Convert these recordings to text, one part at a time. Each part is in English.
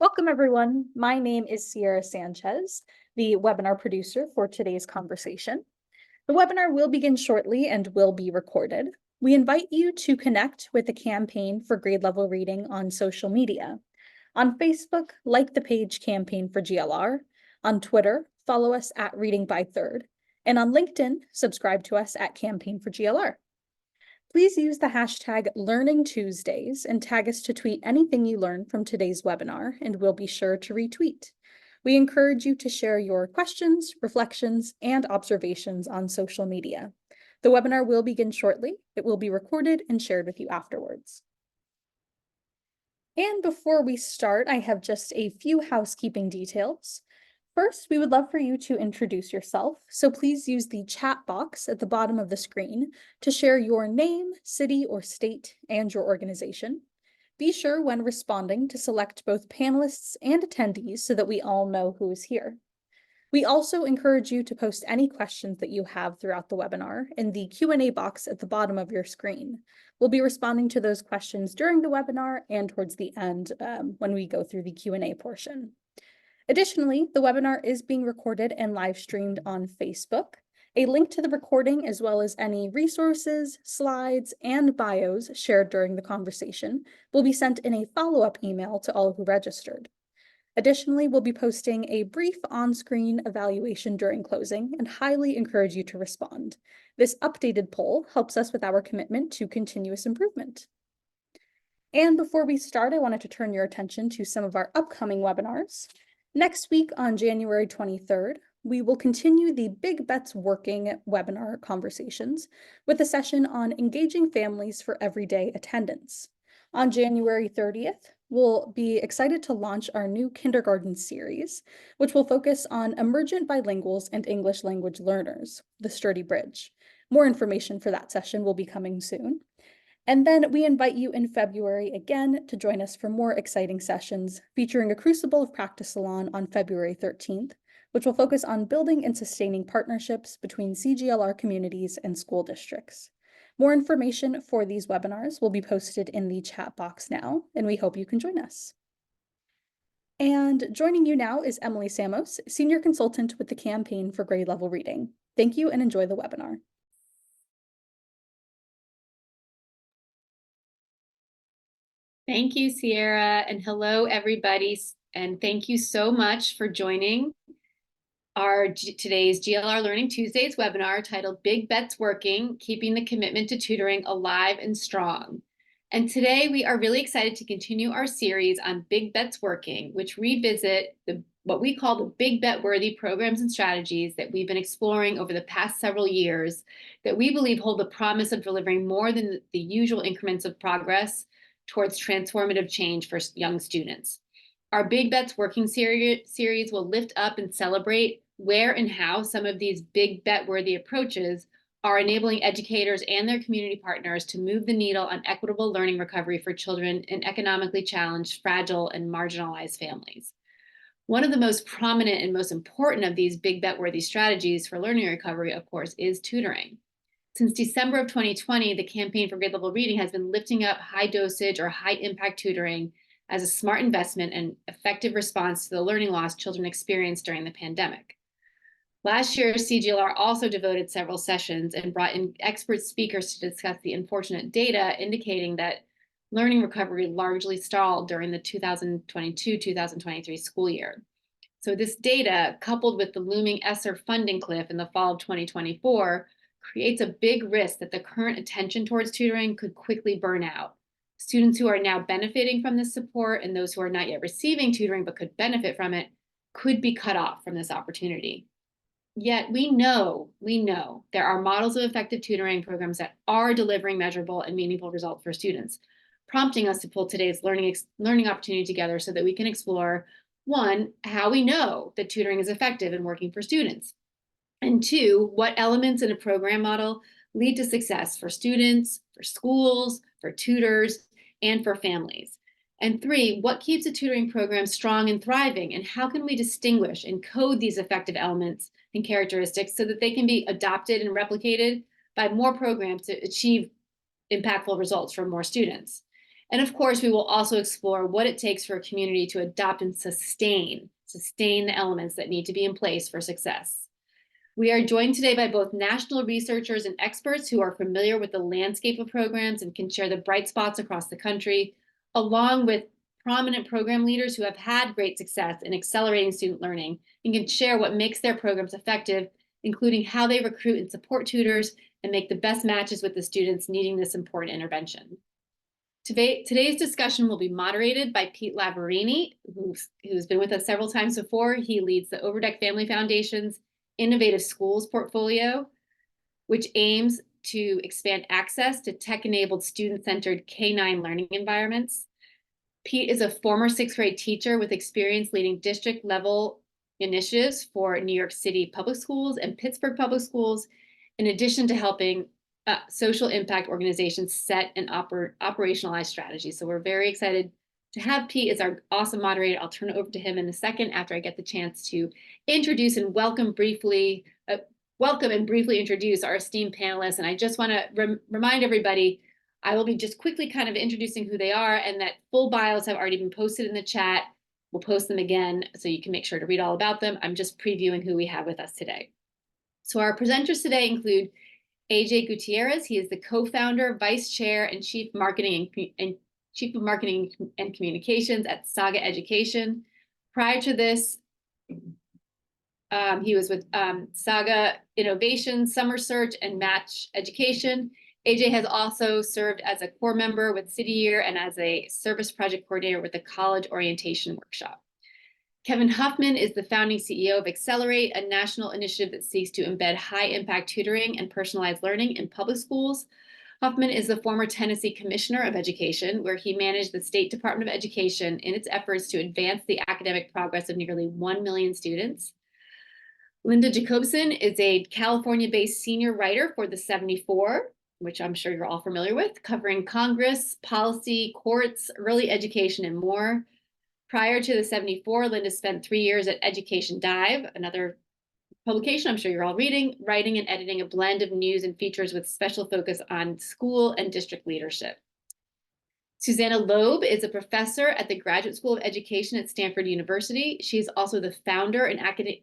Welcome, everyone. My name is Sierra Sanchez, the webinar producer for today's conversation. The webinar will begin shortly and will be recorded. We invite you to connect with the Campaign for Grade Level Reading on social media. On Facebook, like the page Campaign for GLR. On Twitter, follow us at Reading by Third. And on LinkedIn, subscribe to us at Campaign for GLR. Please use the hashtag #LearningTuesdays and tag us to tweet anything you learn from today's webinar, and we'll be sure to retweet. We encourage you to share your questions, reflections, and observations on social media. The webinar will begin shortly. It will be recorded and shared with you afterwards. And before we start, I have just a few housekeeping details. First, we would love for you to introduce yourself, so please use the chat box at the bottom of the screen to share your name, city or state, and your organization. Be sure when responding to select both panelists and attendees so that we all know who is here. We also encourage you to post any questions that you have throughout the webinar in the Q&A box at the bottom of your screen. We'll be responding to those questions during the webinar and towards the end when we go through the Q&A portion. Additionally, the webinar is being recorded and live streamed on Facebook. A link to the recording, as well as any resources, slides, and bios shared during the conversation, will be sent in a follow-up email to all who registered. Additionally, we'll be posting a brief on-screen evaluation during closing and highly encourage you to respond. This updated poll helps us with our commitment to continuous improvement. And before we start, I wanted to turn your attention to some of our upcoming webinars. Next week on January 23rd, we will continue the Big Bets Working webinar conversations with a session on engaging families for everyday attendance. On January 30th, we'll be excited to launch our new kindergarten series, which will focus on emergent bilinguals and English language learners, the Sturdy Bridge. More information for that session will be coming soon. And then we invite you in February again to join us for more exciting sessions featuring a Crucible of Practice Salon on February 13th, which will focus on building and sustaining partnerships between CGLR communities and school districts. More information for these webinars will be posted in the chat box now, and we hope you can join us. And joining you now is Emily Samos, Senior Consultant with the Campaign for Grade Level Reading. Thank you and enjoy the webinar. Thank you, Sierra, and hello, everybody, and thank you so much for joining our today's GLR Learning Tuesdays webinar titled Big Bets Working, Keeping the Commitment to Tutoring Alive and Strong. And today we are really excited to continue our series on Big Bets Working, which revisit what we call the big bet worthy programs and strategies that we've been exploring over the past several years that we believe hold the promise of delivering more than the usual increments of progress towards transformative change for young students. Our Big Bets Working series will lift up and celebrate where and how some of these big bet-worthy approaches are enabling educators and their community partners to move the needle on equitable learning recovery for children in economically challenged, fragile, and marginalized families. One of the most prominent and most important of these big bet-worthy strategies for learning recovery, of course, is tutoring. Since December of 2020, the Campaign for Grade Level Reading has been lifting up high dosage or high impact tutoring as a smart investment and effective response to the learning loss children experienced during the pandemic. Last year, CGLR also devoted several sessions and brought in expert speakers to discuss the unfortunate data indicating that learning recovery largely stalled during the 2022-2023 school year. So this data, coupled with the looming ESSER funding cliff in the fall of 2024, creates a big risk that the current attention towards tutoring could quickly burn out. Students who are now benefiting from this support and those who are not yet receiving tutoring but could benefit from it could be cut off from this opportunity. Yet we know there are models of effective tutoring programs that are delivering measurable and meaningful results for students, prompting us to pull today's learning opportunity together so that we can explore, one, how we know that tutoring is effective and working for students, and two, what elements in a program model lead to success for students, for schools, for tutors, and for families. And three, what keeps a tutoring program strong and thriving, and how can we distinguish and code these effective elements and characteristics so that they can be adopted and replicated by more programs to achieve impactful results for more students. And of course, we will also explore what it takes for a community to adopt and sustain the elements that need to be in place for success. We are joined today by both national researchers and experts who are familiar with the landscape of programs and can share the bright spots across the country, along with prominent program leaders who have had great success in accelerating student learning and can share what makes their programs effective, including how they recruit and support tutors and make the best matches with the students needing this important intervention. Today's discussion will be moderated by Pete Lavarini, who's been with us several times before. He leads the Overdeck Family Foundation's Innovative Schools portfolio, which aims to expand access to tech-enabled student-centered K-9 learning environments. Pete is a former sixth grade teacher with experience leading district-level initiatives for New York City public schools and Pittsburgh public schools, in addition to helping social impact organizations set and operationalize strategies. So we're very excited to have Pete as our awesome moderator. I'll turn it over to him in a second after I get the chance to introduce and welcome and briefly introduce our esteemed panelists. And I just want to remind everybody, I will be just quickly kind of introducing who they are, and that full bios have already been posted in the chat. We'll post them again so you can make sure to read all about them. I'm just previewing who we have with us today. So our presenters today include AJ Gutierrez. He is the co-founder, vice chair, and chief of marketing and communications at Saga Education. Prior to this, he was with Saga Innovation, Summer Search, and Match Education. AJ has also served as a core member with City Year and as a service project coordinator with the College Orientation Workshop. Kevin Huffman is the founding CEO of Accelerate, a national initiative that seeks to embed high-impact tutoring and personalized learning in public schools. Huffman is the former Tennessee Commissioner of Education, where he managed the State Department of Education in its efforts to advance the academic progress of nearly 1 million students. Linda Jacobson is a California-based senior writer for The 74, which I'm sure you're all familiar with, covering Congress, policy, courts, early education, and more. Prior to The 74, Linda spent 3 years at Education Dive, another publication I'm sure you're all reading, writing and editing a blend of news and features with special focus on school and district leadership. Susanna Loeb is a professor at the Graduate School of Education at Stanford University. She is also the founder and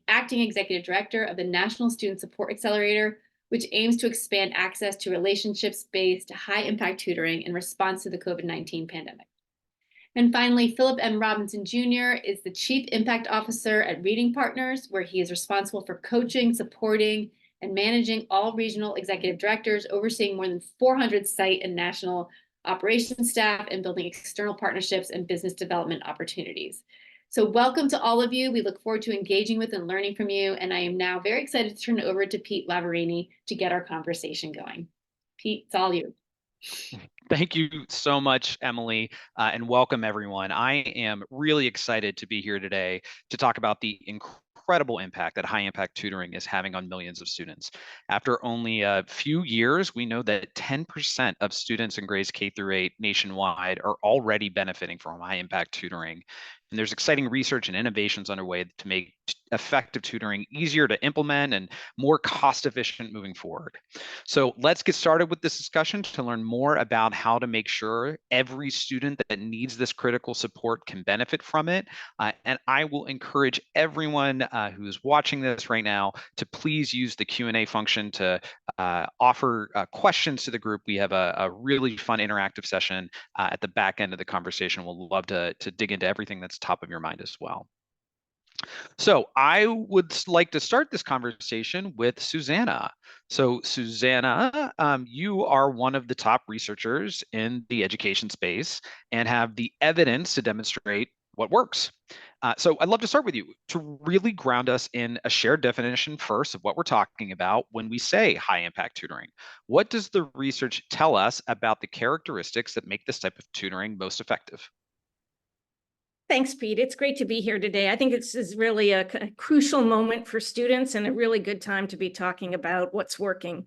acting executive director of the National Student Support Accelerator, which aims to expand access to relationships-based high-impact tutoring in response to the COVID-19 pandemic. And finally, Philip M. Robinson Jr. is the Chief Impact Officer at Reading Partners, where he is responsible for coaching, supporting, and managing all regional executive directors, overseeing more than 400 site and national operations staff, and building external partnerships and business development opportunities. So welcome to all of you. We look forward to engaging with and learning from you. And I am now very excited to turn it over to Pete Lavarini to get our conversation going. Pete, it's all you. Thank you so much, Emily, and welcome everyone. I am really excited to be here today to talk about the incredible impact that high impact tutoring is having on millions of students. After only a few years, we know that 10% of students in grades K through 8 nationwide are already benefiting from high impact tutoring. And there's exciting research and innovations underway to make effective tutoring easier to implement and more cost efficient moving forward. So let's get started with this discussion to learn more about how to make sure every student that needs this critical support can benefit from it. And I will encourage everyone who's watching this right now to please use the Q&A function to offer questions to the group. We have a really fun interactive session at the back end of the conversation. We'll love to dig into everything that's top of your mind as well. So I would like to start this conversation with Susanna. So Susanna, you are one of the top researchers in the education space and have the evidence to demonstrate what works. So I'd love to start with you to really ground us in a shared definition first of what we're talking about when we say high impact tutoring. What does the research tell us about the characteristics that make this type of tutoring most effective? Thanks, Pete. It's great to be here today. I think this is really a crucial moment for students and a really good time to be talking about what's working.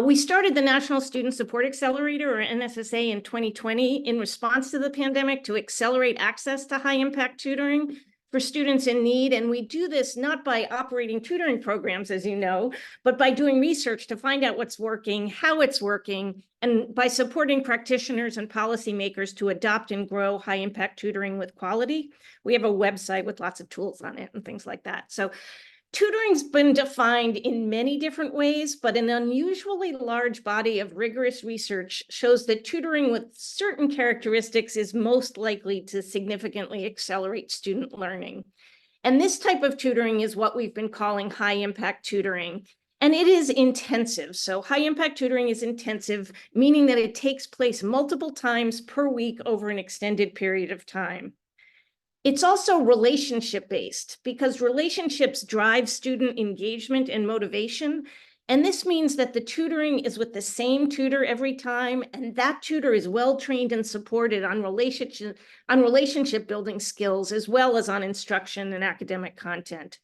We started the National Student Support Accelerator, or NSSA, in 2020 in response to the pandemic to accelerate access to high-impact tutoring for students in need. And we do this not by operating tutoring programs, as you know, but by doing research to find out what's working, how it's working, and by supporting practitioners and policymakers to adopt and grow high impact tutoring with quality. We have a website with lots of tools on it and things like that. So tutoring's been defined in many different ways, but an unusually large body of rigorous research shows that tutoring with certain characteristics is most likely to significantly accelerate student learning. And this type of tutoring is what we've been calling high impact tutoring. And it is intensive. So high impact tutoring is intensive, meaning that it takes place multiple times per week over an extended period of time. It's also relationship-based because relationships drive student engagement and motivation. And this means that the tutoring is with the same tutor every time, and that tutor is well-trained and supported on relationship building skills, as well as on instruction and academic content.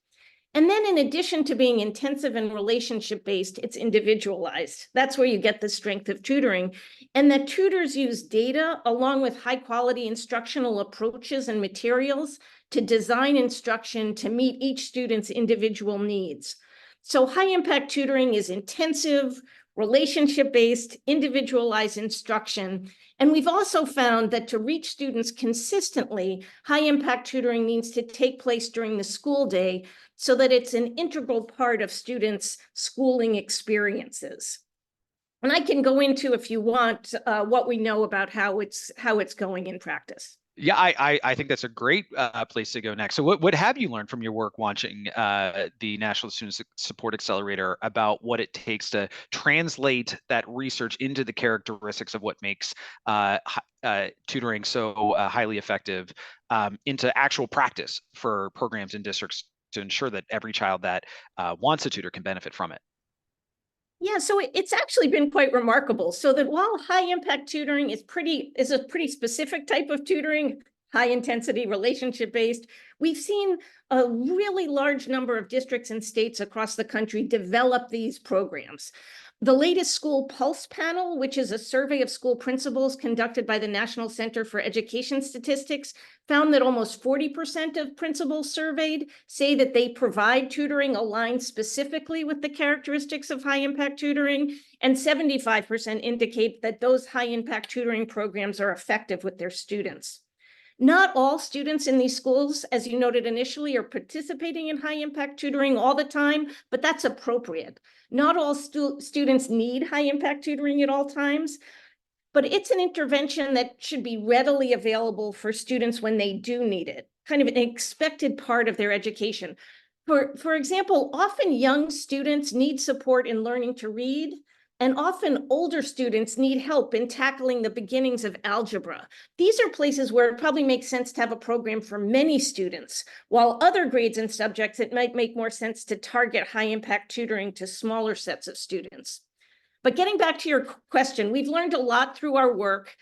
And then in addition to being intensive and relationship-based, it's individualized. That's where you get the strength of tutoring. And that tutors use data along with high-quality instructional approaches and materials to design instruction to meet each student's individual needs. So high-impact tutoring is intensive, relationship-based, individualized instruction. And we've also found that to reach students consistently, high-impact tutoring needs to take place during the school day so that it's an integral part of students' schooling experiences. And I can go into, if you want, what we know about how it's going in practice. Yeah, I think that's a great place to go next. So what have you learned from your work watching the National Student Support Accelerator about what it takes to translate that research into the characteristics of what makes tutoring so highly effective into actual practice for programs and districts to ensure that every child that wants a tutor can benefit from it? Yeah, so it's actually been quite remarkable. So that while high impact tutoring is a pretty specific type of tutoring, high intensity, relationship based, we've seen a really large number of districts and states across the country develop these programs. The latest School Pulse panel, which is a survey of school principals conducted by the National Center for Education Statistics, found that almost 40% of principals surveyed say that they provide tutoring aligned specifically with the characteristics of high impact tutoring, and 75% indicate that those high impact tutoring programs are effective with their students. Not all students in these schools, as you noted initially, are participating in high impact tutoring all the time, but that's appropriate. Not all students need high impact tutoring at all times, but it's an intervention that should be readily available for students when they do need it, kind of an expected part of their education. For example, often young students need support in learning to read, and often older students need help in tackling the beginnings of algebra. These are places where it probably makes sense to have a program for many students, while other grades and subjects, it might make more sense to target high impact tutoring to smaller sets of students. But getting back to your question, we've learned a lot through our work.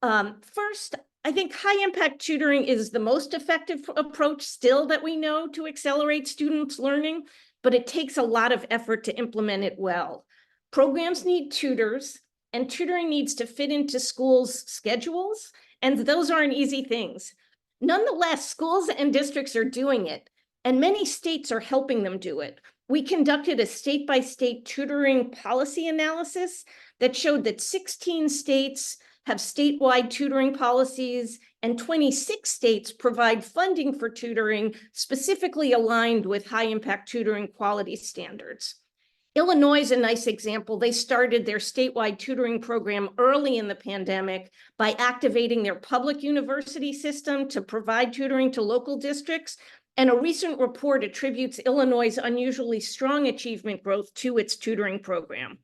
First, I think high impact tutoring is the most effective approach still that we know to accelerate students' learning, but it takes a lot of effort to implement it well. Programs need tutors, and tutoring needs to fit into schools' schedules, and those aren't easy things. Nonetheless, schools and districts are doing it, and many states are helping them do it. We conducted a state-by-state tutoring policy analysis that showed that 16 states have statewide tutoring policies, and 26 states provide funding for tutoring specifically aligned with high-impact tutoring quality standards. Illinois is a nice example. They started their statewide tutoring program early in the pandemic by activating their public university system to provide tutoring to local districts. And a recent report attributes Illinois' unusually strong achievement growth to its tutoring program.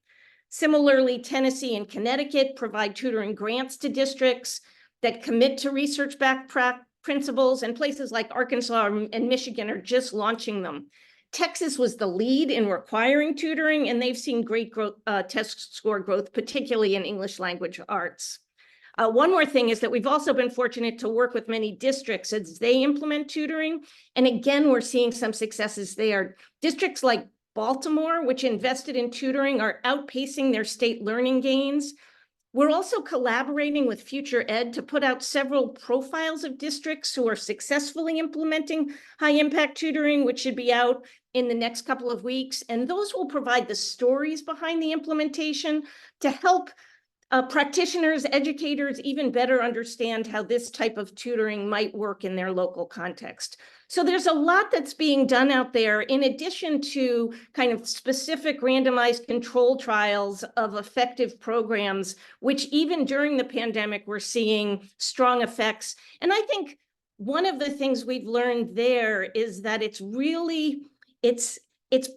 Similarly, Tennessee and Connecticut provide tutoring grants to districts that commit to research-backed principles, and places like Arkansas and Michigan are just launching them. Texas was the lead in requiring tutoring, and they've seen great growth, test score growth, particularly in English language arts. One more thing is that we've also been fortunate to work with many districts as they implement tutoring. And again, we're seeing some successes there. Districts like Baltimore, which invested in tutoring, are outpacing their state learning gains. We're also collaborating with Future Ed to put out several profiles of districts who are successfully implementing high impact tutoring, which should be out in the next couple of weeks. And those will provide the stories behind the implementation to help practitioners, educators even better understand how this type of tutoring might work in their local context. So there's a lot that's being done out there in addition to kind of specific randomized control trials of effective programs, which even during the pandemic, we're seeing strong effects. And I think one of the things we've learned there is that it's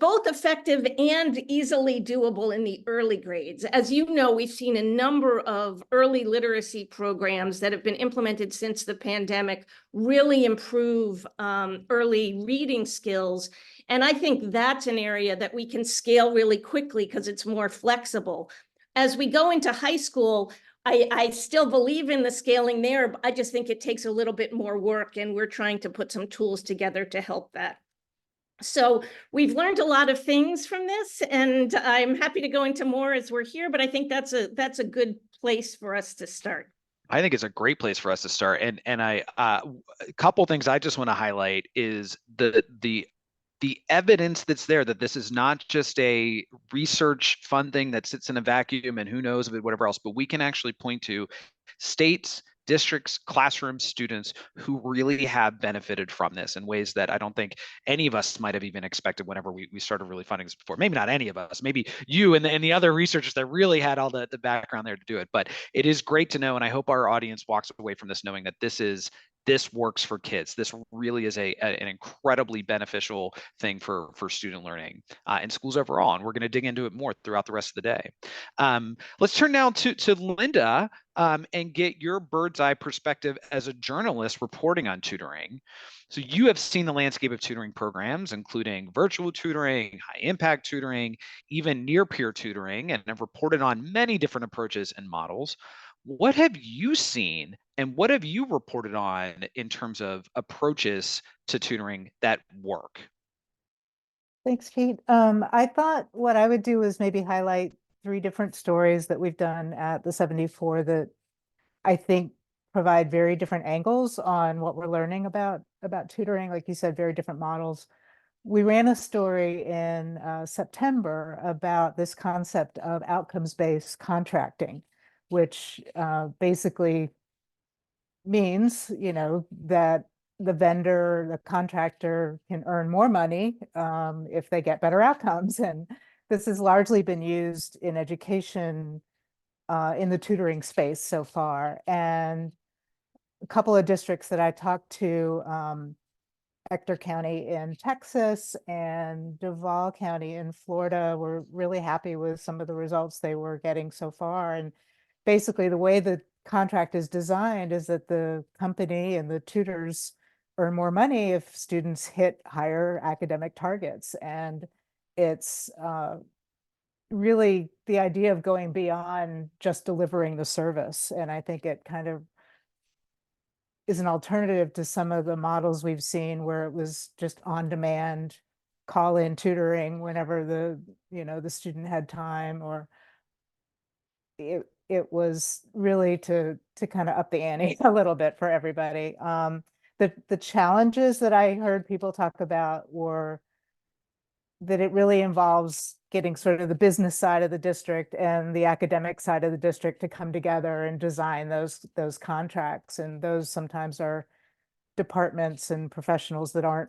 both effective and easily doable in the early grades. As you know, we've seen a number of early literacy programs that have been implemented since the pandemic really improve early reading skills. And I think that's an area that we can scale really quickly because it's more flexible. As we go into high school, I still believe in the scaling there, but I just think it takes a little bit more work, and we're trying to put some tools together to help that. So we've learned a lot of things from this, and I'm happy to go into more as we're here, but I think that's a good place for us to start. I think it's a great place for us to start. And a couple things I just want to highlight is the evidence that's there that this is not just a research fun thing that sits in a vacuum and who knows of it, whatever else, but we can actually point to states, districts, classrooms, students who really have benefited from this in ways that I don't think any of us might have even expected whenever we started really funding this before. Maybe not any of us, maybe you and the other researchers that really had all the background there to do it. But it is great to know, and I hope our audience walks away from this knowing that this works for kids. This really is an incredibly beneficial thing for student learning in schools overall. And we're going to dig into it more throughout the rest of the day. Let's turn now to Linda and get your bird's eye perspective as a journalist reporting on tutoring. So you have seen the landscape of tutoring programs, including virtual tutoring, high impact tutoring, even near peer tutoring, and have reported on many different approaches and models. What have you seen and what have you reported on in terms of approaches to tutoring that work? Thanks, Kate. I thought what I would do is maybe highlight 3 different stories that we've done at the 74 that I think provide very different angles on what we're learning about tutoring. Like you said, very different models. We ran a story in September about this concept of outcomes-based contracting, which basically means, that the vendor, the contractor can earn more money if they get better outcomes. And this has largely been used in education in the tutoring space so far. And a couple of districts that I talked to, Ector County in Texas and Duval County in Florida, were really happy with some of the results they were getting so far. And basically the way the contract is designed is that the company and the tutors earn more money if students hit higher academic targets. And it's really the idea of going beyond just delivering the service. And I think it kind of is an alternative to some of the models we've seen where it was just on demand call-in tutoring whenever the student had time, or it was really to kind of up the ante a little bit for everybody. The challenges that I heard people talk about were that it really involves getting sort of the business side of the district and the academic side of the district to come together and design those contracts. And those sometimes are departments and professionals that aren't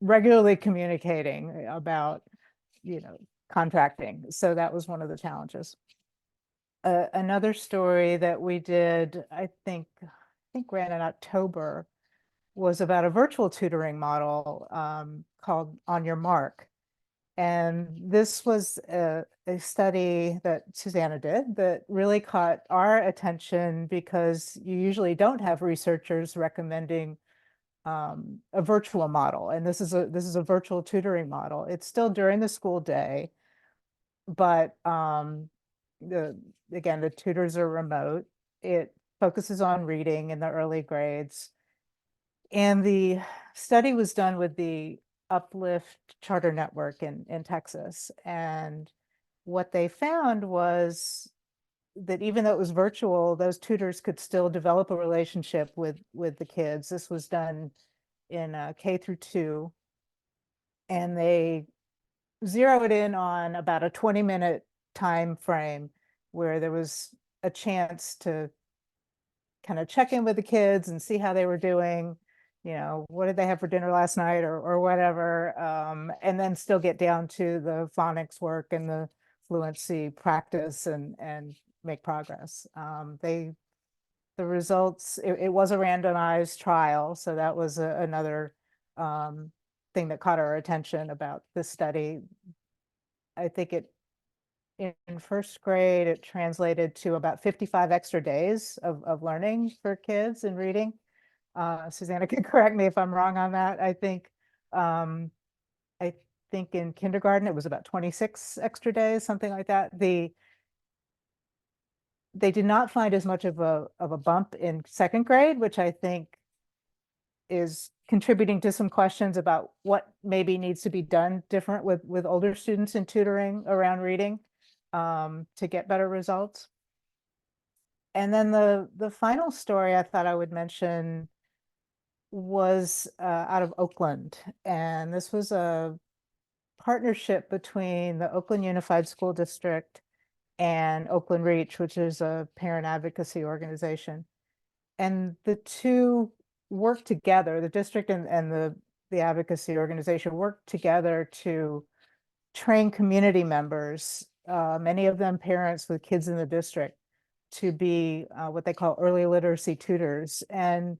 regularly communicating about, contracting. So that was one of the challenges. Another story that we did, I think ran in October, was about a virtual tutoring model called On Your Mark. And this was a study that Susanna did that really caught our attention because you usually don't have researchers recommending a virtual model. And this is a virtual tutoring model. It's still during the school day, but again, the tutors are remote. It focuses on reading in the early grades. And the study was done with the Uplift Charter Network in Texas. And what they found was that even though it was virtual, those tutors could still develop a relationship with the kids. This was done in K-2, and they zeroed in on about a 20-minute time frame where there was a chance to kind of check in with the kids and see how they were doing. What did they have for dinner last night, or whatever, and then still get down to the phonics work and the fluency practice and make progress. The results, it was a randomized trial, so that was another thing that caught our attention about this study. I think in first grade, it translated to about 55 extra days of learning for kids and reading. Susanna can correct me if I'm wrong on that. I think in kindergarten, it was about 26 extra days, something like that. They did not find as much of a bump in second grade, which I think is contributing to some questions about what maybe needs to be done different with older students in tutoring around reading to get better results. And then the final story I thought I would mention was out of Oakland. And this was a partnership between the Oakland Unified School District and Oakland Reach, which is a parent advocacy organization. And the two work together, the district and the advocacy organization work together to train community members, many of them parents with kids in the district, to be what they call early literacy tutors. And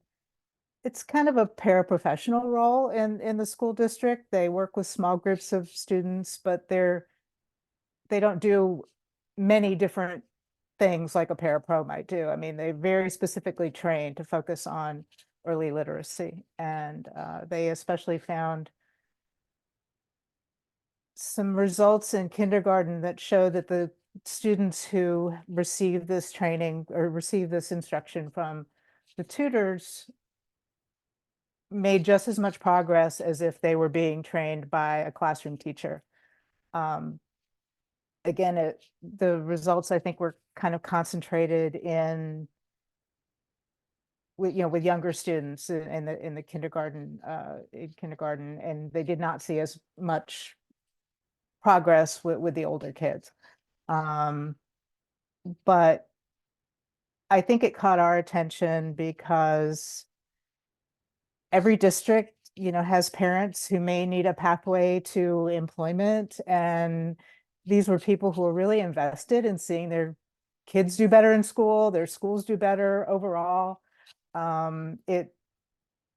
it's kind of a paraprofessional role in the school district. They work with small groups of students, but they don't do many different things like a parapro might do. I mean, they very specifically trained to focus on early literacy. And they especially found some results in kindergarten that show that the students who receive this training or receive this instruction from the tutors made just as much progress as if they were being trained by a classroom teacher. Again, the results I think were kind of concentrated with younger students in the kindergarten, and they did not see as much progress with the older kids. But I think it caught our attention because every district, has parents who may need a pathway to employment. And these were people who were really invested in seeing their kids do better in school, their schools do better overall. It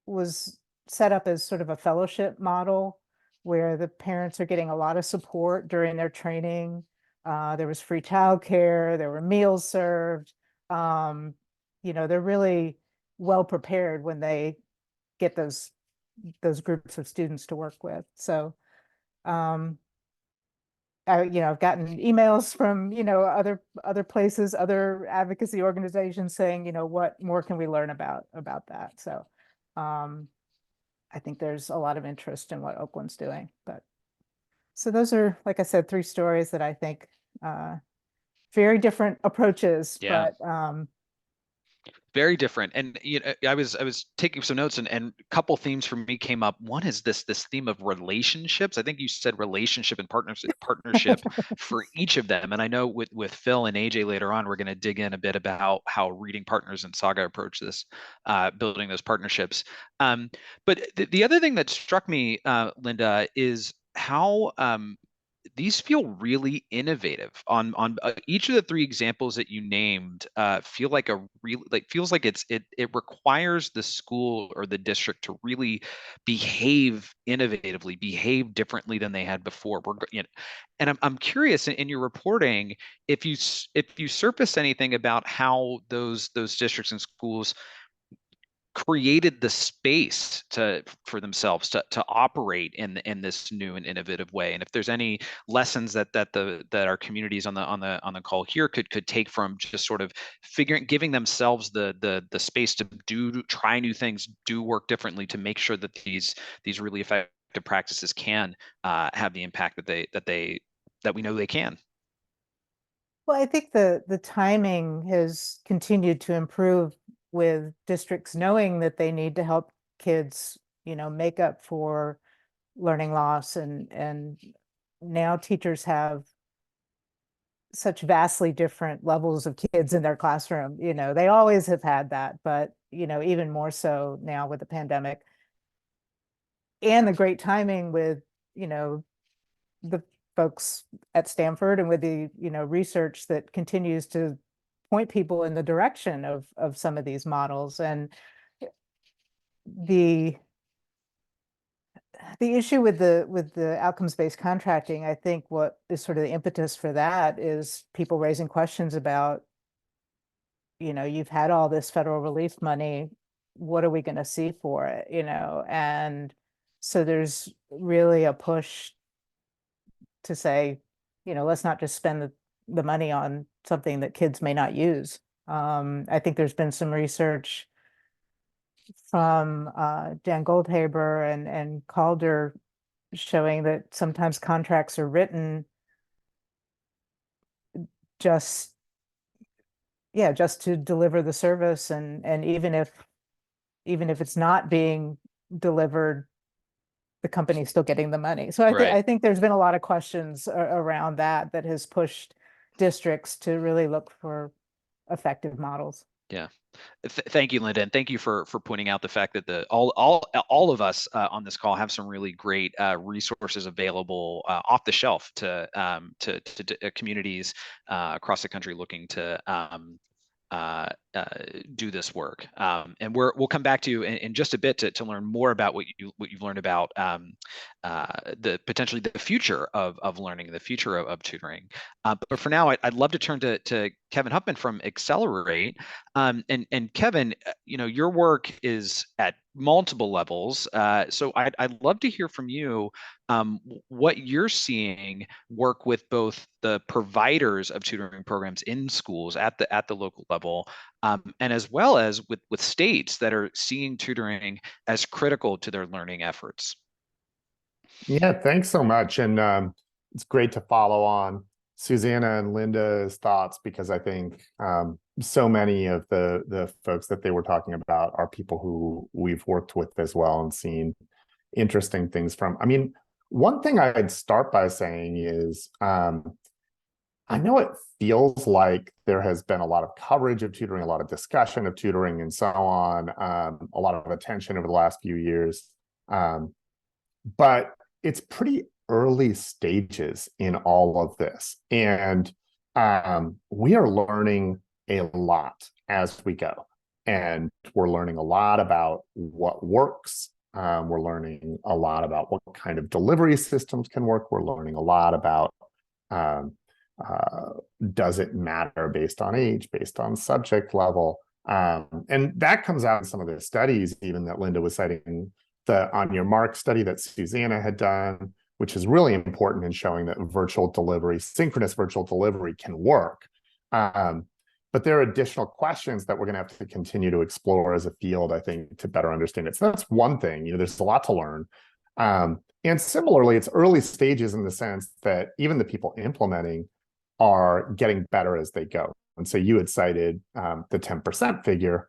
was set up as sort of a fellowship model where the parents are getting a lot of support during their training. There was free childcare, there were meals served. They're really well prepared when they get those groups of students to work with. So I've gotten emails from other places, other advocacy organizations saying, what more can we learn about that? So I think there's a lot of interest in what Oakland's doing. But so those are, like I said, 3 stories that I think very different approaches. Yeah. But Very different. And I was taking some notes, and a couple themes for me came up. One is this theme of relationships. I think you said relationship and partnership for each of them. And I know with Phil and AJ later on, we're going to dig in a bit about how Reading Partners and Saga approach this, building those partnerships. But the other thing that struck me, Linda, is how these feel really innovative. On each of the 3 examples that you named feel like feels like it requires the school or the district to really behave innovatively, behave differently than they had before. And I'm curious in your reporting if you surface anything about how those districts and schools created the space for themselves to operate in this new and innovative way, and if there's any lessons that our communities on the call here could take from just sort of giving themselves the space to try new things, do work differently, to make sure that these really effective practices can have the impact that we know they can. Well, I think the timing has continued to improve with districts knowing that they need to help kids, make up for learning loss, and now teachers have such vastly different levels of kids in their classroom. They always have had that, but even more so now with the pandemic, and the great timing with the folks at Stanford, and with the research that continues to point people in the direction of some of these models. And the issue with the outcomes-based contracting, I think what is sort of the impetus for that is people raising questions about, you've had all this federal relief money, what are we going to see for it? And so there's really a push to say, let's not just spend the money on something that kids may not use. I think there's been some research from Dan Goldhaber and Calder showing that sometimes contracts are written just to deliver the service, and even if it's not being delivered, the company's still getting the money. So I think there's been a lot of questions around that has pushed districts to really look for effective models. Yeah. Thank you, Linda, and thank you for pointing out the fact that all of us on this call have some really great resources available off the shelf to communities across the country looking to do this work. And we'll come back to you in just a bit to learn more about what you've learned about potentially the future of learning, the future of tutoring. But for now, I'd love to turn to Kevin Huffman from Accelerate. And Kevin, your work is at multiple levels. So I'd love to hear from you what you're seeing work with both the providers of tutoring programs in schools at the local level, and as well as with states that are seeing tutoring as critical to their learning efforts. Yeah, thanks so much. And it's great to follow on Susanna and Linda's thoughts, because I think so many of the folks that they were talking about are people who we've worked with as well and seen interesting things from. I mean, one thing I'd start by saying is I know it feels like there has been a lot of coverage of tutoring, a lot of discussion of tutoring and so on, a lot of attention over the last few years. But it's pretty early stages in all of this. And we are learning a lot as we go. And we're learning a lot about what works. We're learning a lot about what kind of delivery systems can work. We're learning a lot about does it matter based on age, based on subject level? And that comes out in some of the studies, even that Linda was citing, the On Your Mark study that Susanna had done, which is really important in showing that virtual delivery, synchronous virtual delivery can work. But there are additional questions that we're going to have to continue to explore as a field, I think, to better understand it. So that's one thing. There's a lot to learn. And similarly, it's early stages in the sense that even the people implementing are getting better as they go. And so you had cited the 10% figure.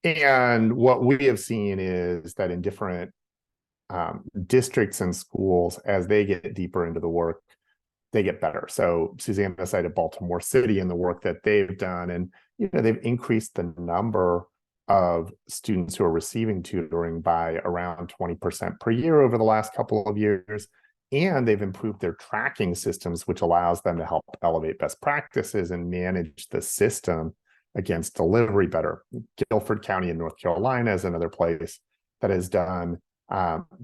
And what we have seen is that in different districts and schools, as they get deeper into the work, they get better. So Susanna cited Baltimore City and the work that they've done, and they've increased the number of students who are receiving tutoring by around 20% per year over the last couple of years. And they've improved their tracking systems, which allows them to help elevate best practices and manage the system against delivery better. Guilford County in North Carolina is another place that has done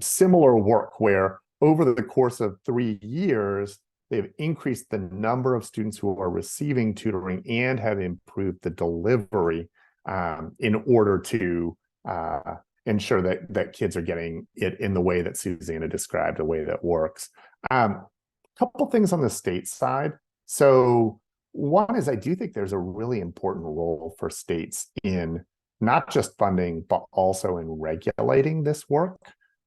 similar work, where over the course of 3 years, they've increased the number of students who are receiving tutoring and have improved the delivery in order to ensure that kids are getting it in the way that Susanna described, a way that works. Couple things on the state side. So one is, I do think there's a really important role for states in not just funding, but also in regulating this work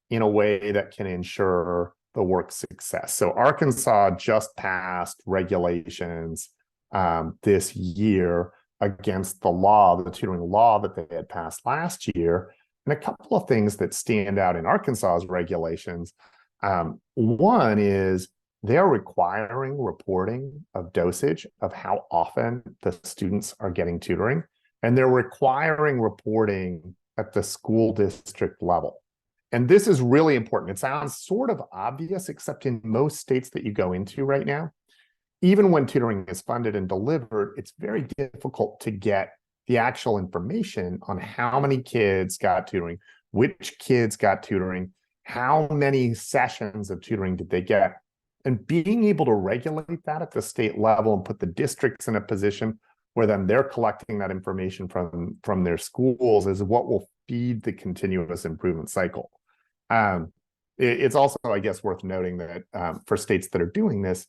in a way that can ensure the work success. So Arkansas just passed regulations this year against the law, the tutoring law that they had passed last year. And a couple of things that stand out in Arkansas's regulations. One is they're requiring reporting of dosage of how often the students are getting tutoring, and they're requiring reporting at the school district level. And this is really important. It sounds sort of obvious, except in most states that you go into right now, even when tutoring is funded and delivered, it's very difficult to get the actual information on how many kids got tutoring, which kids got tutoring, how many sessions of tutoring did they get. And being able to regulate that at the state level and put the districts in a position where then they're collecting that information from their schools is what will feed the continuous improvement cycle. It's also, I guess, worth noting that for states that are doing this,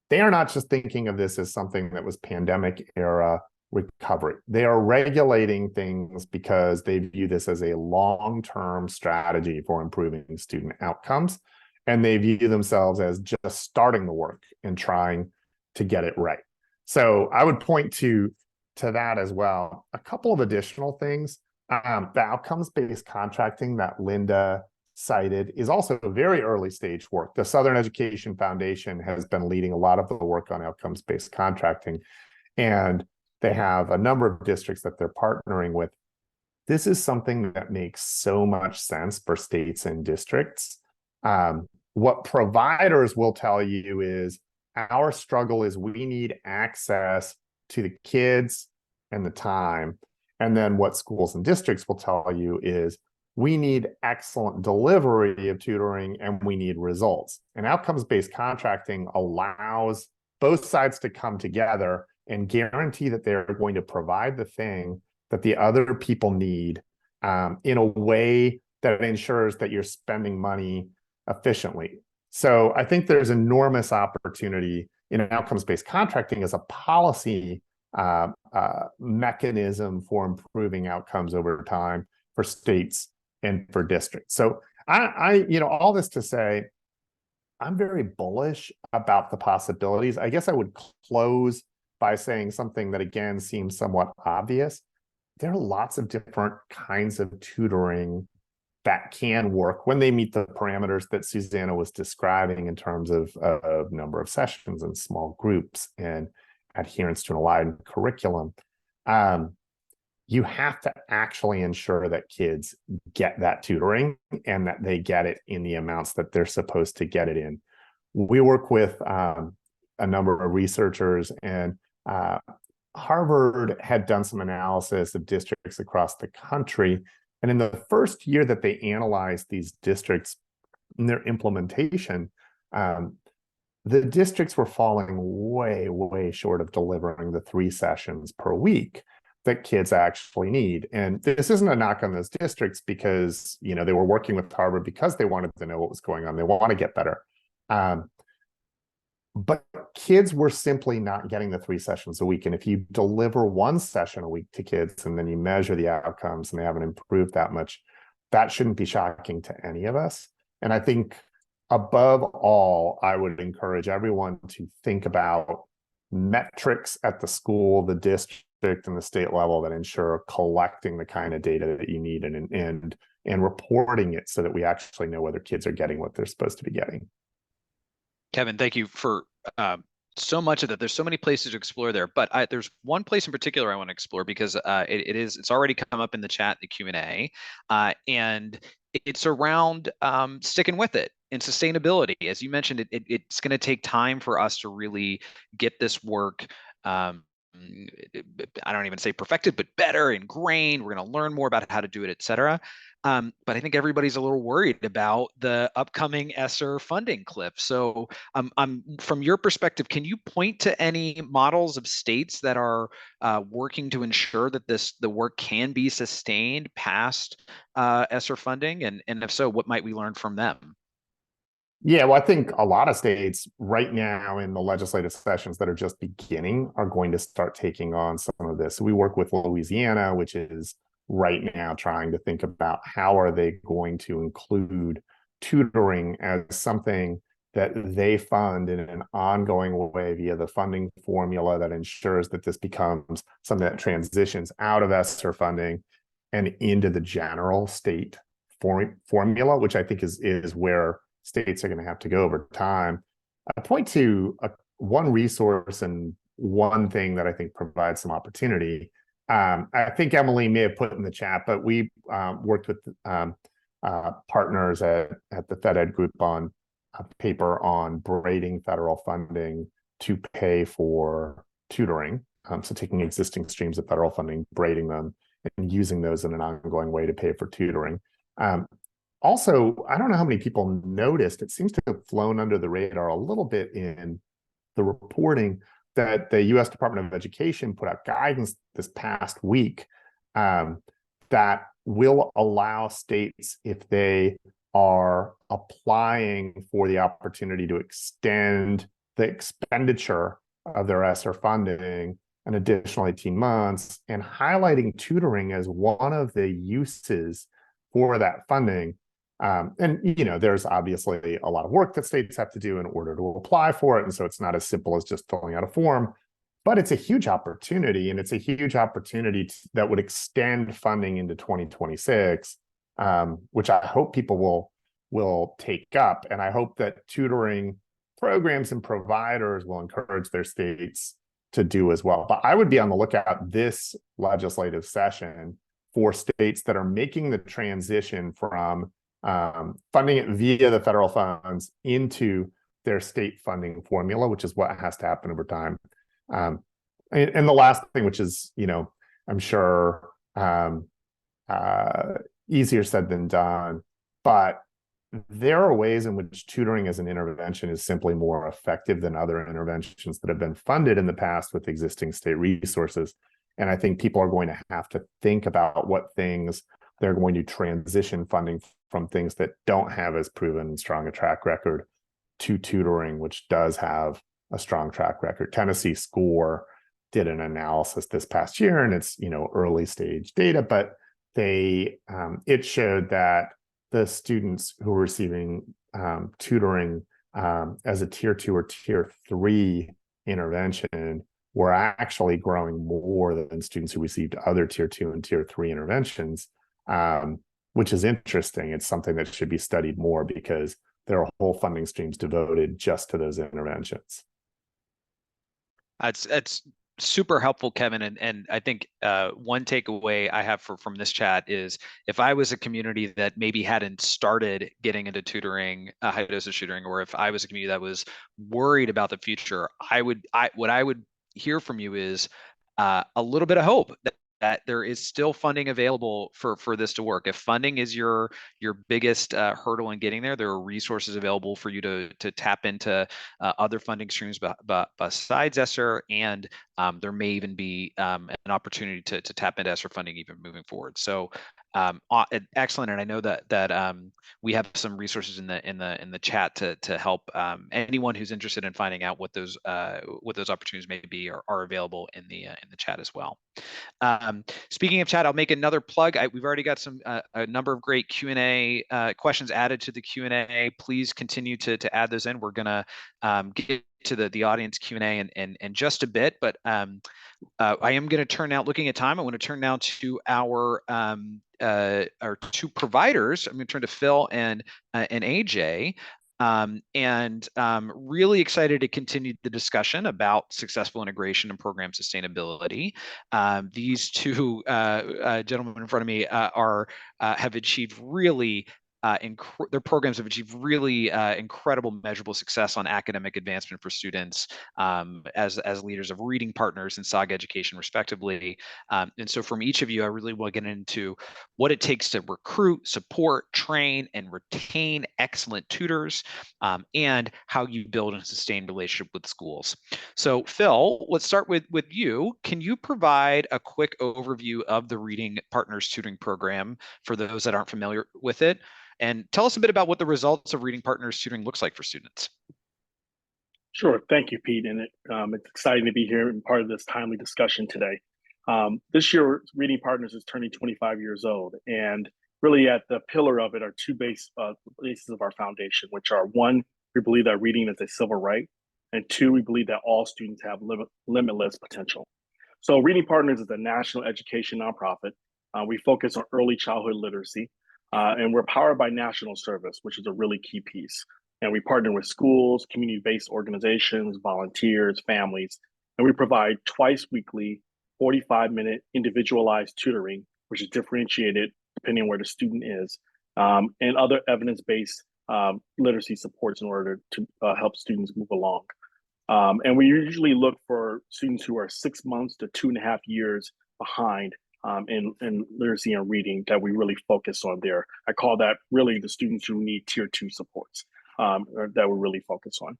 they are not just thinking of this as something that was pandemic era recovery. They are regulating things because they view this as a long-term strategy for improving student outcomes. And they view themselves as just starting the work and trying to get it right. So I would point to that as well. A couple of additional things. The outcomes-based contracting that Linda cited is also very early stage work. The Southern Education Foundation has been leading a lot of the work on outcomes-based contracting, and they have a number of districts that they're partnering with. This is something that makes so much sense for states and districts. What providers will tell you is our struggle is we need access to the kids and the time. And then what schools and districts will tell you is we need excellent delivery of tutoring and we need results. And outcomes-based contracting allows both sides to come together and guarantee that they're going to provide the thing that the other people need in a way that ensures that you're spending money efficiently. So I think there's enormous opportunity in outcomes-based contracting as a policy mechanism for improving outcomes over time for states and for districts. So all this to say, I'm very bullish about the possibilities. I guess I would close by saying something that again seems somewhat obvious. There are lots of different kinds of tutoring that can work when they meet the parameters that Susanna was describing in terms of number of sessions and small groups and adherence to an aligned curriculum. You have to actually ensure that kids get that tutoring and that they get it in the amounts that they're supposed to get it in. We work with a number of researchers, and Harvard had done some analysis of districts across the country. And in the first year that they analyzed these districts in their implementation, the districts were falling way, way short of delivering the 3 sessions per week that kids actually need. And this isn't a knock on those districts because, they were working with Harvard because they wanted to know what was going on. They want to get better. But kids were simply not getting the 3 sessions a week. And if you deliver 1 session a week to kids and then you measure the outcomes and they haven't improved that much, that shouldn't be shocking to any of us. And I think above all, I would encourage everyone to think about metrics at the school, the district, and the state level that ensure collecting the kind of data that you need and reporting it so that we actually know whether kids are getting what they're supposed to be getting. Kevin, thank you for so much of that. There's so many places to explore there, but there's one place in particular I want to explore because it's already come up in the chat, the Q&A, and it's around sticking with it and sustainability. As you mentioned, it's going to take time for us to really get this work. I don't even say perfected, but better, ingrained. We're going to learn more about how to do it, et cetera. But I think everybody's a little worried about the upcoming ESSER funding cliff. So from your perspective, can you point to any models of states that are working to ensure that the work can be sustained past ESSER funding? And if so, what might we learn from them? Yeah, well, I think a lot of states right now in the legislative sessions that are just beginning are going to start taking on some of this. So we work with Louisiana, which is right now trying to think about how are they going to include tutoring as something that they fund in an ongoing way via the funding formula that ensures that this becomes something that transitions out of ESSER funding and into the general state formula, which I think is where states are going to have to go over time. I point to one resource and one thing that I think provides some opportunity. I think Emily may have put in the chat, but we worked with partners at the FedEd group on a paper on braiding federal funding to pay for tutoring. So taking existing streams of federal funding, braiding them, and using those in an ongoing way to pay for tutoring. Also, I don't know how many people noticed, it seems to have flown under the radar a little bit in the reporting that the US Department of Education put out guidance this past week that will allow states, if they are applying for the opportunity to extend the expenditure of their ESSER funding an additional 18 months, and highlighting tutoring as one of the uses for that funding. And, you know, there's obviously a lot of work that states have to do in order to apply for it. And so it's not as simple as just filling out a form, but it's a huge opportunity, and it's a huge opportunity that would extend funding into 2026, which I hope people will take up. And I hope that tutoring programs and providers will encourage their states to do as well. But I would be on the lookout this legislative session for states that are making the transition from funding it via the federal funds into their state funding formula, which is what has to happen over time. And the last thing, which is, you know, I'm sure easier said than done, but there are ways in which tutoring as an intervention is simply more effective than other interventions that have been funded in the past with existing state resources. And I think people are going to have to think about what things they're going to transition funding from things that don't have as proven and strong a track record to tutoring, which does have a strong track record. Tennessee SCORE did an analysis this past year, and it's, you know, early stage data, but it showed that the students who were receiving tutoring as a tier 2 or tier 3 intervention were actually growing more than students who received other tier 2 and tier 3 interventions, which is interesting. It's something that should be studied more because there are whole funding streams devoted just to those interventions. It's super helpful, Kevin, and I think one takeaway I have from this chat is, if I was a community that maybe hadn't started getting into tutoring, high dosage tutoring, or if I was a community that was worried about the future, what I would hear from you is a little bit of hope that there is still funding available for this to work. If funding is your biggest hurdle in getting there, there are resources available for you to tap into other funding streams besides ESSER, and there may even be an opportunity to tap into ESSER funding even moving forward. So excellent, and I know that we have some resources in the chat to help anyone who's interested in finding out what those opportunities may be are available in the chat as well. Speaking of chat, I'll make another plug. We've already got a number of great Q&A questions added to the Q&A. Please continue to add those in. We're gonna get to the audience Q&A in just a bit, but I am going to turn now, looking at time, I want to turn now to our two providers. I'm going to turn to Phil and AJ. Really excited to continue the discussion about successful integration and program sustainability. These two gentlemen in front of me have achieved really their programs have achieved really incredible measurable success on academic advancement for students as leaders of reading partners and SOG education respectively. And so from each of you, I really want to get into what it takes to recruit, support, train, and retain excellent tutors, and how you build and sustain relationship with schools. So Phil, let's start with you. Can you provide a quick overview of the Reading Partners Tutoring Program for those that aren't familiar with it? And tell us a bit about what the results of Reading Partners Tutoring looks like for students. Sure. Thank you, Pete. And it's exciting to be here and part of this timely discussion today. This year, Reading Partners is turning 25 years old. And really at the pillar of it are two bases of our foundation, which are one, We believe that reading is a civil right. And two, we believe that all students have limitless potential. So Reading Partners is a national education nonprofit. We focus on early childhood literacy, and we're powered by national service, which is a really key piece. And we partner with schools, community-based organizations, volunteers, families, and we provide twice weekly, 45-minute individualized tutoring, which is differentiated depending on where the student is, and other evidence-based literacy supports in order to help students move along. And we usually look for students who are 6 months to 2.5 years behind in literacy and reading that we really focus on there. I call that really the students who need tier 2 supports that we really focus on.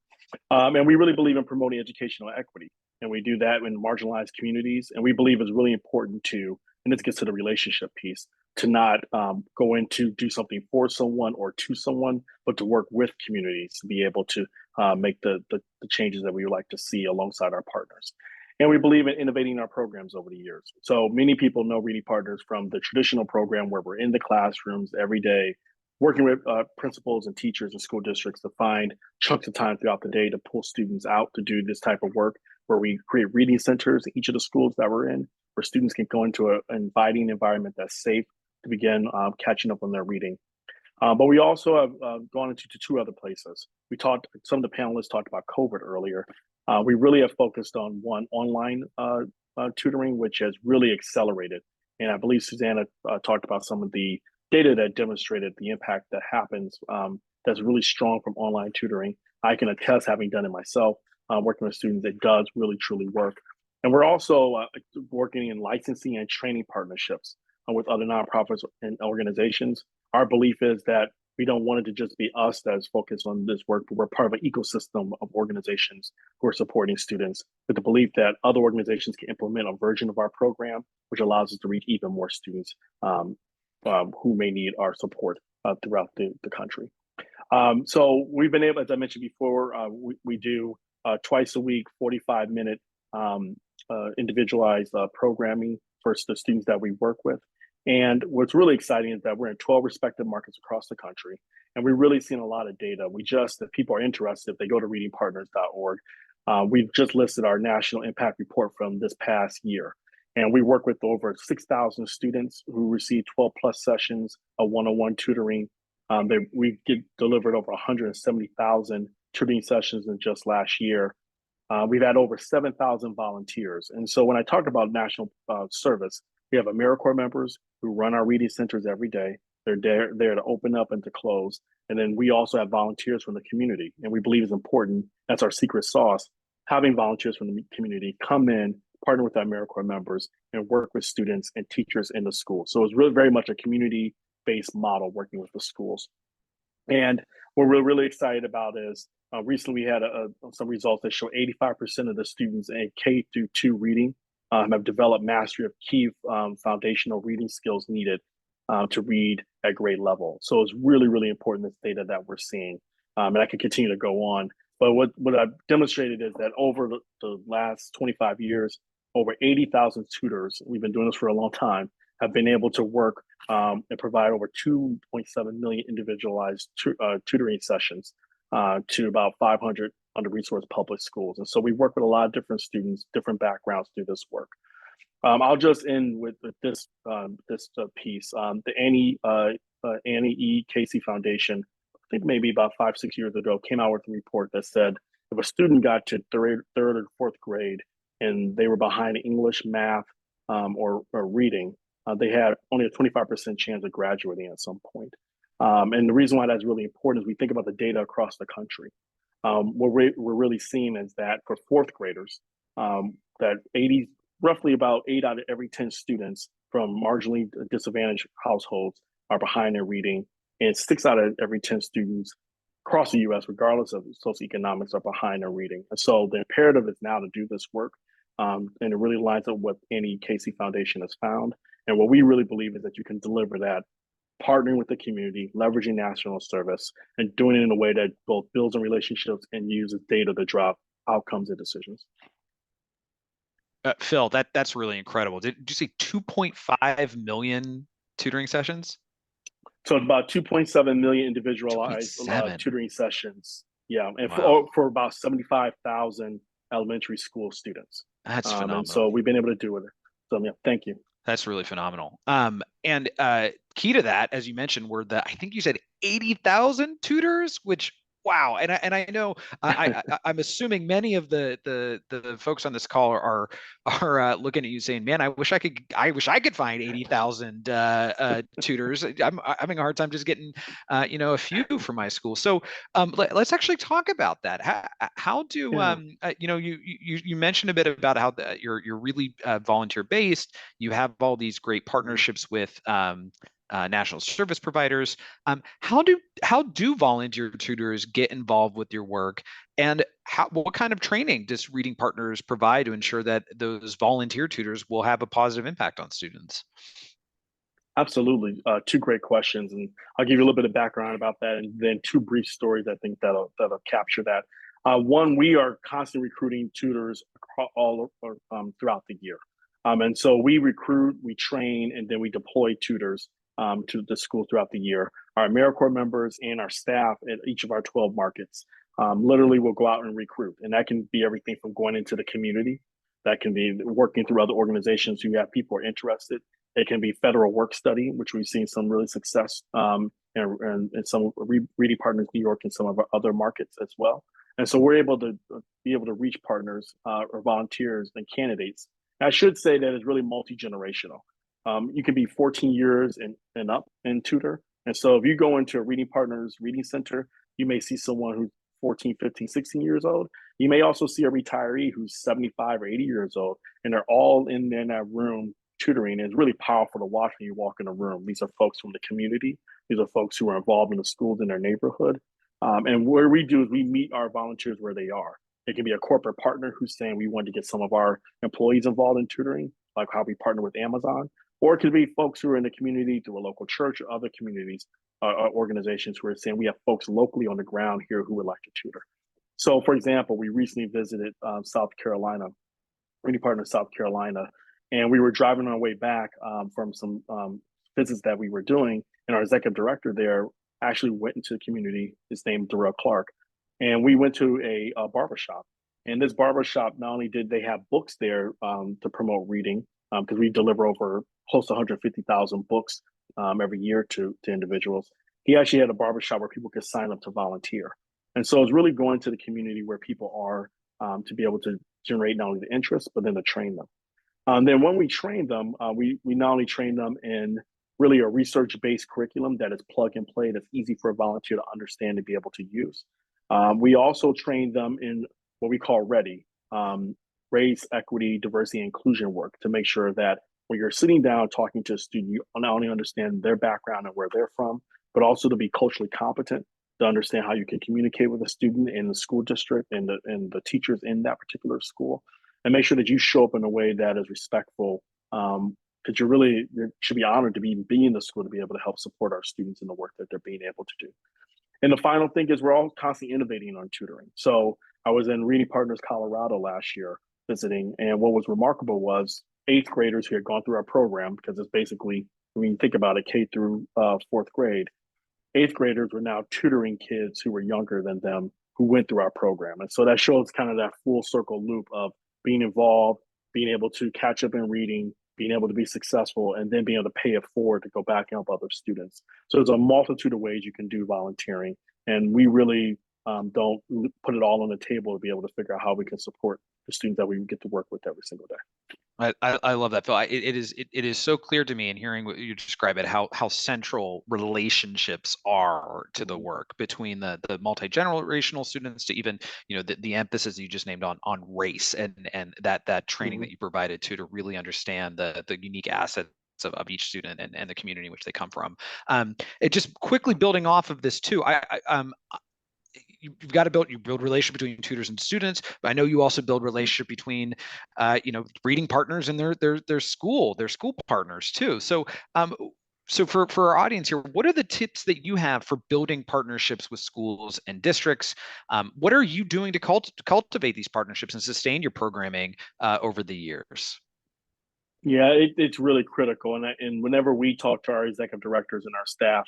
And we really believe in promoting educational equity. And we do that in marginalized communities. And we believe it's really important to, and this gets to the relationship piece, to not go in to do something for someone or to someone, but to work with communities to be able to make the changes that we would like to see alongside our partners. And we believe in innovating our programs over the years. So many people know Reading Partners from the traditional program where we're in the classrooms every day, working with principals and teachers and school districts to find chunks of time throughout the day to pull students out to do this type of work, where we create reading centers in each of the schools that we're in, where students can go into an inviting environment that's safe to begin catching up on their reading. But we also have gone into 2 other places. Some of the panelists talked about COVID earlier. We really have focused on one, online tutoring, which has really accelerated. And I believe Susanna talked about some of the data that demonstrated the impact that happens that's really strong from online tutoring. I can attest, having done it myself, working with students, it does really truly work. And we're also working in licensing and training partnerships with other nonprofits and organizations. Our belief is that we don't want it to just be us that is focused on this work, but we're part of an ecosystem of organizations who are supporting students, with the belief that other organizations can implement a version of our program, which allows us to reach even more students who may need our support throughout the country. So we've been able, as I mentioned before, we do twice a week, 45-minute individualized programming for the students that we work with. And what's really exciting is that we're in 12 respective markets across the country, and we're really seeing a lot of data. If people are interested, if they go to readingpartners.org, we've just listed our national impact report from this past year. And we work with over 6,000 students who receive 12 plus sessions of one-on-one tutoring. We delivered over 170,000 tutoring sessions in just last year. We've had over 7,000 volunteers. And so when I talk about national service, we have AmeriCorps members who run our reading centers every day. They're there to open up and to close. And then we also have volunteers from the community. And we believe it's important, that's our secret sauce, having volunteers from the community come in, partner with our AmeriCorps members, and work with students and teachers in the school. So it's really very much a community-based model working with the schools. And what we're really excited about is recently we had some results that show 85% of the students in K-2 reading have developed mastery of key foundational reading skills needed to read at grade level. So it's really, really important, this data that we're seeing. And I can continue to go on. But what I've demonstrated is that over the last 25 years, over 80,000 tutors, we've been doing this for a long time, have been able to work and provide over 2.7 million individualized tutoring sessions to about 500 under-resourced public schools. And so we work with a lot of different students, different backgrounds through this work. I'll just end with this piece. The Annie E. Casey Foundation, I think maybe about 5-6 years ago, came out with a report that said if a student got to third or fourth grade and they were behind in English, math, or reading, they had only a 25% chance of graduating at some point. And the reason why that's really important is we think about the data across the country. What we're really seeing is that for fourth graders, that roughly about 8 out of every 10 students from marginally disadvantaged households are behind in reading, and 6 out of every 10 students across the U.S., regardless of socioeconomics, are behind in reading. And so the imperative is now to do this work, and it really lines up what Annie Casey Foundation has found. And what we really believe is that you can deliver that partnering with the community, leveraging national service, and doing it in a way that both builds on relationships and uses data to drive outcomes and decisions. Phil, that's really incredible. Did you say 2.5 million tutoring sessions? So about 2.7 million individualized tutoring sessions Yeah, and Wow. for about 75,000 elementary school students. That's And phenomenal. so we've been able to do it. So yeah, thank you. That's really phenomenal. And key to that, as you mentioned, were I think you said 80,000 tutors, which wow. And I know I'm assuming many of the folks on this call are looking at you saying, "Man, I wish I could find 80,000 tutors. I'm having a hard time just getting a few for my school." So let's actually talk about that. How do you mentioned a bit about how you're really volunteer based. You have all these great partnerships with national service providers. How do volunteer tutors get involved with your work, and what kind of training does Reading Partners provide to ensure that those volunteer tutors will have a positive impact on students? Absolutely. Two great questions. And I'll give you a little bit of background about that and then two brief stories I think that'll capture that. One, we are constantly recruiting tutors throughout the year. And so we recruit, we train, and then we deploy tutors to the school throughout the year. Our AmeriCorps members and our staff at each of our 12 markets literally will go out and recruit. And that can be everything from going into the community, that can be working through other organizations who have people who are interested. It can be federal work study, which we've seen some really success and some Reading Partners New York and some of our other markets as well. And so we're able to reach partners or volunteers and candidates. And I should say that it's really multi-generational. You can be 14 years and up in tutor. And so if you go into a Reading Partners Reading Center, you may see someone who's 14, 15, 16 years old. You may also see a retiree who's 75 or 80 years old, and they're all in that room tutoring. It's really powerful to watch when you walk in a room. These are folks from the community. These are folks who are involved in the schools in their neighborhood. And what we do is we meet our volunteers where they are. It can be a corporate partner who's saying we want to get some of our employees involved in tutoring, like how we partner with Amazon. Or it could be folks who are in the community through a local church or other communities, organizations who are saying we have folks locally on the ground here who would like to tutor. So, for example, we recently visited South Carolina, Reading Partners South Carolina, and we were driving on our way back from some visits that we were doing, and our executive director there actually went into the community. His name is Darrell Clark, and we went to a barbershop. And this barbershop, not only did they have books there to promote reading, because we deliver over close to 150,000 books every year to individuals. He actually had a barbershop where people could sign up to volunteer. And so it's really going to the community where people are to be able to generate not only the interest, but then to train them. Then when we train them, we not only train them in really a research-based curriculum that is plug and play, that's easy for a volunteer to understand and be able to use. We also train them in what we call READY, race, equity, diversity, and inclusion work, to make sure that when you're sitting down talking to a student, you not only understand their background and where they're from, but also to be culturally competent, to understand how you can communicate with a student in the school district and the teachers in that particular school, and make sure that you show up in a way that is respectful, because you should be honored to be in the school to be able to help support our students in the work that they're being able to do. And the final thing is we're all constantly innovating on tutoring. So I was in Reading Partners Colorado last year visiting, and what was remarkable was 8th graders who had gone through our program, because it's basically, when you think about it, K through 4th grade, 8th graders were now tutoring kids who were younger than them who went through our program. And so that shows kind of that full circle loop of being involved, being able to catch up in reading, being able to be successful, and then being able to pay it forward to go back and help other students. So there's a multitude of ways you can do volunteering. And we really don't put it all on the table to be able to figure out how we can support the students that we get to work with every single day. I love that, Phil. It is so clear to me in hearing what you describe it, how central relationships are to the work between the multi-generational students to even, the emphasis you just named on race and that training that you provided to really understand the unique assets of each student and the community in which they come from. It just quickly building off of this too. You've got to build relationship between tutors and students, but I know you also build relationship between Reading Partners and their school partners too. So so for our audience here, what are the tips that you have for building partnerships with schools and districts? What are you doing to cultivate these partnerships and sustain your programming over the years? Yeah, it's really critical. And whenever we talk to our executive directors and our staff,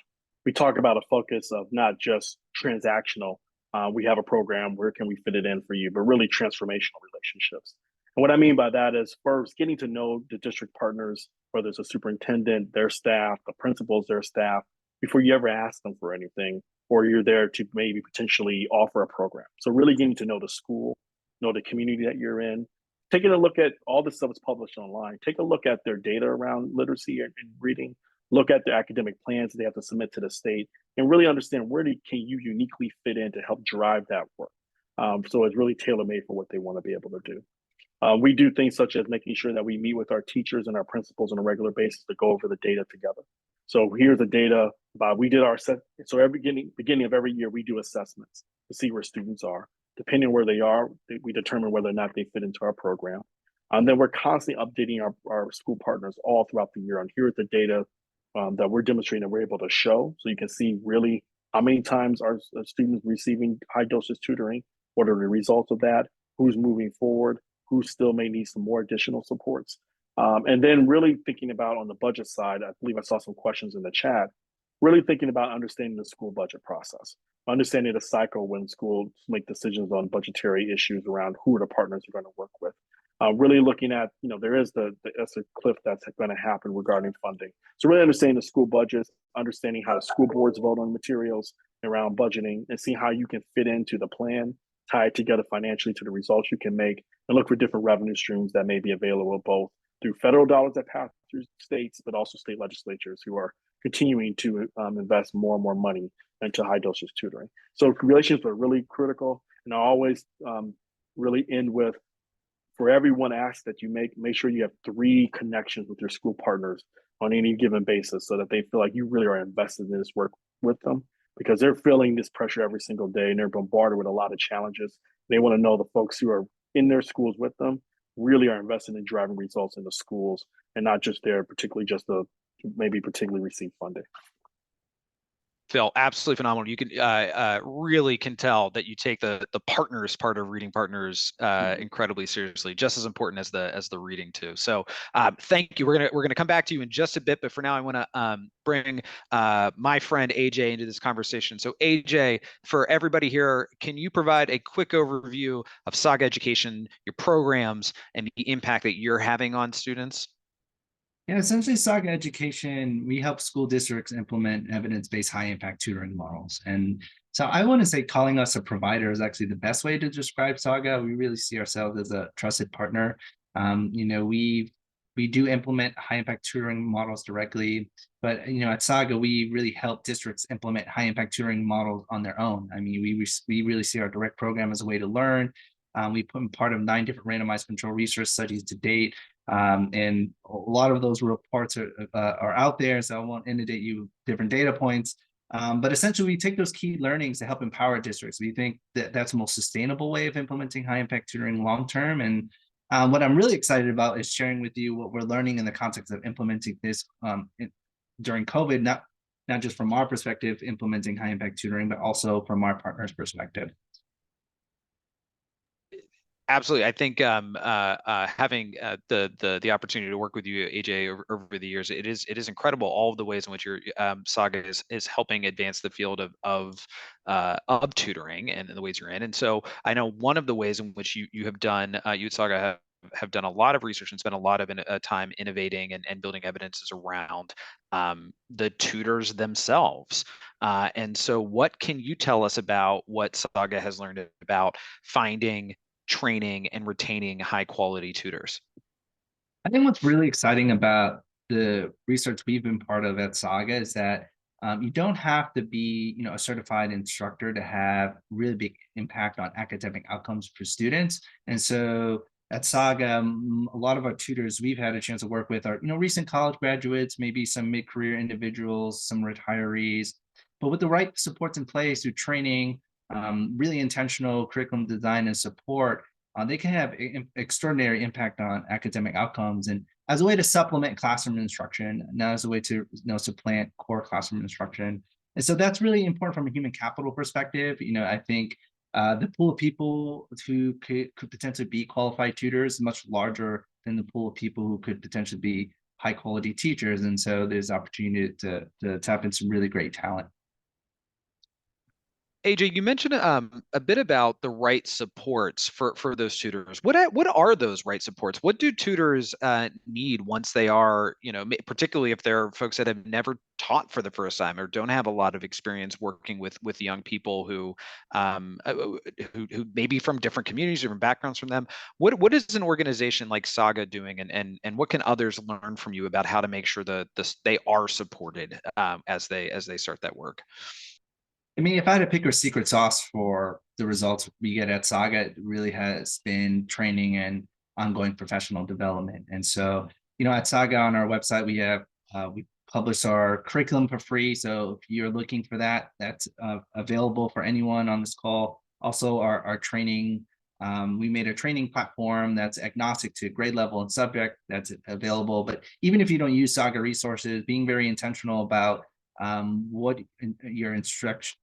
we talk about a focus of not just transactional, We have a program, where can we fit it in for you? But really transformational relationships. And what I mean by that is first getting to know the district partners, whether it's a superintendent, their staff, the principals, their staff, before you ever ask them for anything, or you're there to maybe potentially offer a program. So really getting to know the school, know the community that you're in, taking a look at all the stuff that's published online, take a look at their data around literacy and reading, look at the academic plans that they have to submit to the state, and really understand where can you uniquely fit in to help drive that work. So it's really tailor-made for what they want to be able to do. We do things such as making sure that we meet with our teachers and our principals on a regular basis to go over the data together. So here's the data about, we did our set. So every beginning of every year, we do assessments to see where students are. Depending on where they are, we determine whether or not they fit into our program. And then we're constantly updating our school partners all throughout the year on, here's the data that we're demonstrating that we're able to show. So you can see really how many times are students receiving high dosage tutoring, what are the results of that, who's moving forward, who still may need some more additional supports. And then really thinking about on the budget side, I believe I saw some questions in the chat, really thinking about understanding the school budget process, understanding the cycle when schools make decisions on budgetary issues around who are the partners they're going to work with. Really looking at, there is the ESSER cliff that's going to happen regarding funding. So really understanding the school budgets, understanding how the school boards vote on materials around budgeting, and seeing how you can fit into the plan, tie it together financially to the results you can make, and look for different revenue streams that may be available both through federal dollars that pass through states, but also state legislatures who are continuing to invest more and more money into high dosage tutoring. So relationships are really critical, and I always really end with, for every one ask that you make sure you have 3 connections with your school partners on any given basis, so that they feel like you really are invested in this work with them, because they're feeling this pressure every single day and they're bombarded with a lot of challenges. They want to know the folks who are in their schools with them really are invested in driving results in the schools, and not just there particularly just to maybe particularly receive funding. Phil, absolutely phenomenal. You can really can tell that you take the partners part of reading partners incredibly seriously, just as important as the reading too. So thank you. We're gonna come back to you in just a bit, but for now I want to bring my friend AJ into this conversation. So AJ, for everybody here, can you provide a quick overview of Saga Education, your programs, and the impact that you're having on students? Yeah, essentially Saga Education, we help school districts implement evidence-based high-impact tutoring models. And so I want to say calling us a provider is actually the best way to describe Saga. We really see ourselves as a trusted partner. We do implement high-impact tutoring models directly, but at Saga, we really help districts implement high-impact tutoring models on their own. I mean, we really see our direct program as a way to learn. We put in part of 9 different randomized control research studies to date. And a lot of those reports are out there, so I won't inundate you with different data points. But essentially, we take those key learnings to help empower districts. We think that that's the most sustainable way of implementing high-impact tutoring long-term. And what I'm really excited about is sharing with you what we're learning in the context of implementing this during COVID, not just from our perspective, implementing high-impact tutoring, but also from our partners' perspective. Absolutely. I think having the opportunity to work with you, AJ, over the years, it is incredible all of the ways in which your Saga is helping advance the field of tutoring and the ways you're in. And so I know one of the ways in which you have done, you at Saga have done a lot of research and spent a lot of time innovating and building evidences around the tutors themselves. And so what can you tell us about what Saga has learned about finding, training, and retaining high quality tutors? I think what's really exciting about the research we've been part of at Saga is that you don't have to be, a certified instructor to have really big impact on academic outcomes for students. And so at Saga, a lot of our tutors we've had a chance to work with are, recent college graduates, maybe some mid-career individuals, some retirees, but with the right supports in place through training, really intentional curriculum design and support, they can have extraordinary impact on academic outcomes, and as a way to supplement classroom instruction, not as a way to supplant core classroom instruction. And so that's really important from a human capital perspective. I think the pool of people who could potentially be qualified tutors is much larger than the pool of people who could potentially be high quality teachers. And so there's opportunity to tap into some really great talent. AJ, you mentioned a bit about the right supports for those tutors. What are those right supports? What do tutors need once they are, particularly if they're folks that have never taught for the first time or don't have a lot of experience working with young people who may be from different communities, different backgrounds from them. What is an organization like Saga doing, and what can others learn from you about how to make sure that they are supported as they start that work? I mean, if I had to pick a secret sauce for the results we get at Saga, it really has been training and ongoing professional development. And so, at Saga on our website, we publish our curriculum for free. So if you're looking for that, that's available for anyone on this call. Also, our training, we made a training platform that's agnostic to grade level and subject that's available. But even if you don't use Saga resources, being very intentional about what your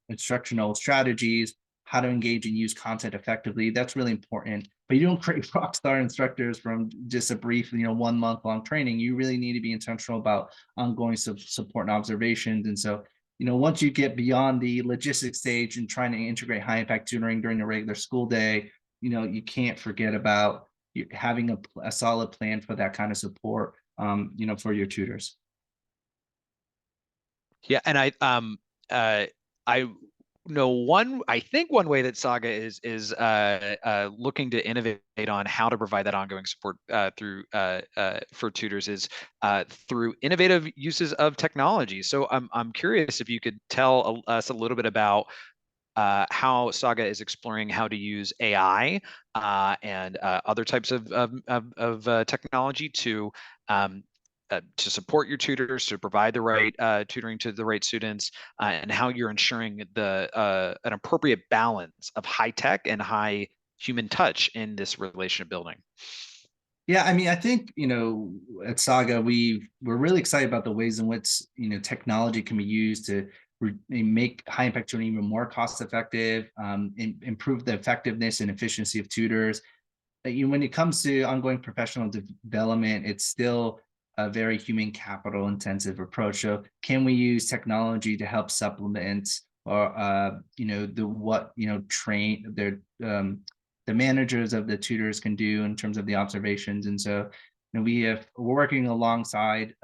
instructional strategies, how to engage and use content effectively. That's really important. But you don't create rock star instructors from just a brief, 1 month long training. You really need to be intentional about ongoing support and observations. And so, once you get beyond the logistics stage and trying to integrate high impact tutoring during a regular school day, you can't forget about having a solid plan for that kind of support, for your tutors. Yeah, and I I think one way that Saga is looking to innovate on how to provide that ongoing support through for tutors is through innovative uses of technology. So I'm curious if you could tell us a little bit about how Saga is exploring how to use AI and other types of technology to support your tutors, to provide the right tutoring to the right students, and how you're ensuring an appropriate balance of high tech and high human touch in this relationship building. Yeah, I mean, I think, at Saga, we're really excited about the ways in which, technology can be used to make high impact tutoring even more cost effective, improve the effectiveness and efficiency of tutors. When it comes to ongoing professional development, it's still a very human capital intensive approach. So can we use technology to help supplement or, train the managers of the tutors can do in terms of the observations? And so, we're working alongside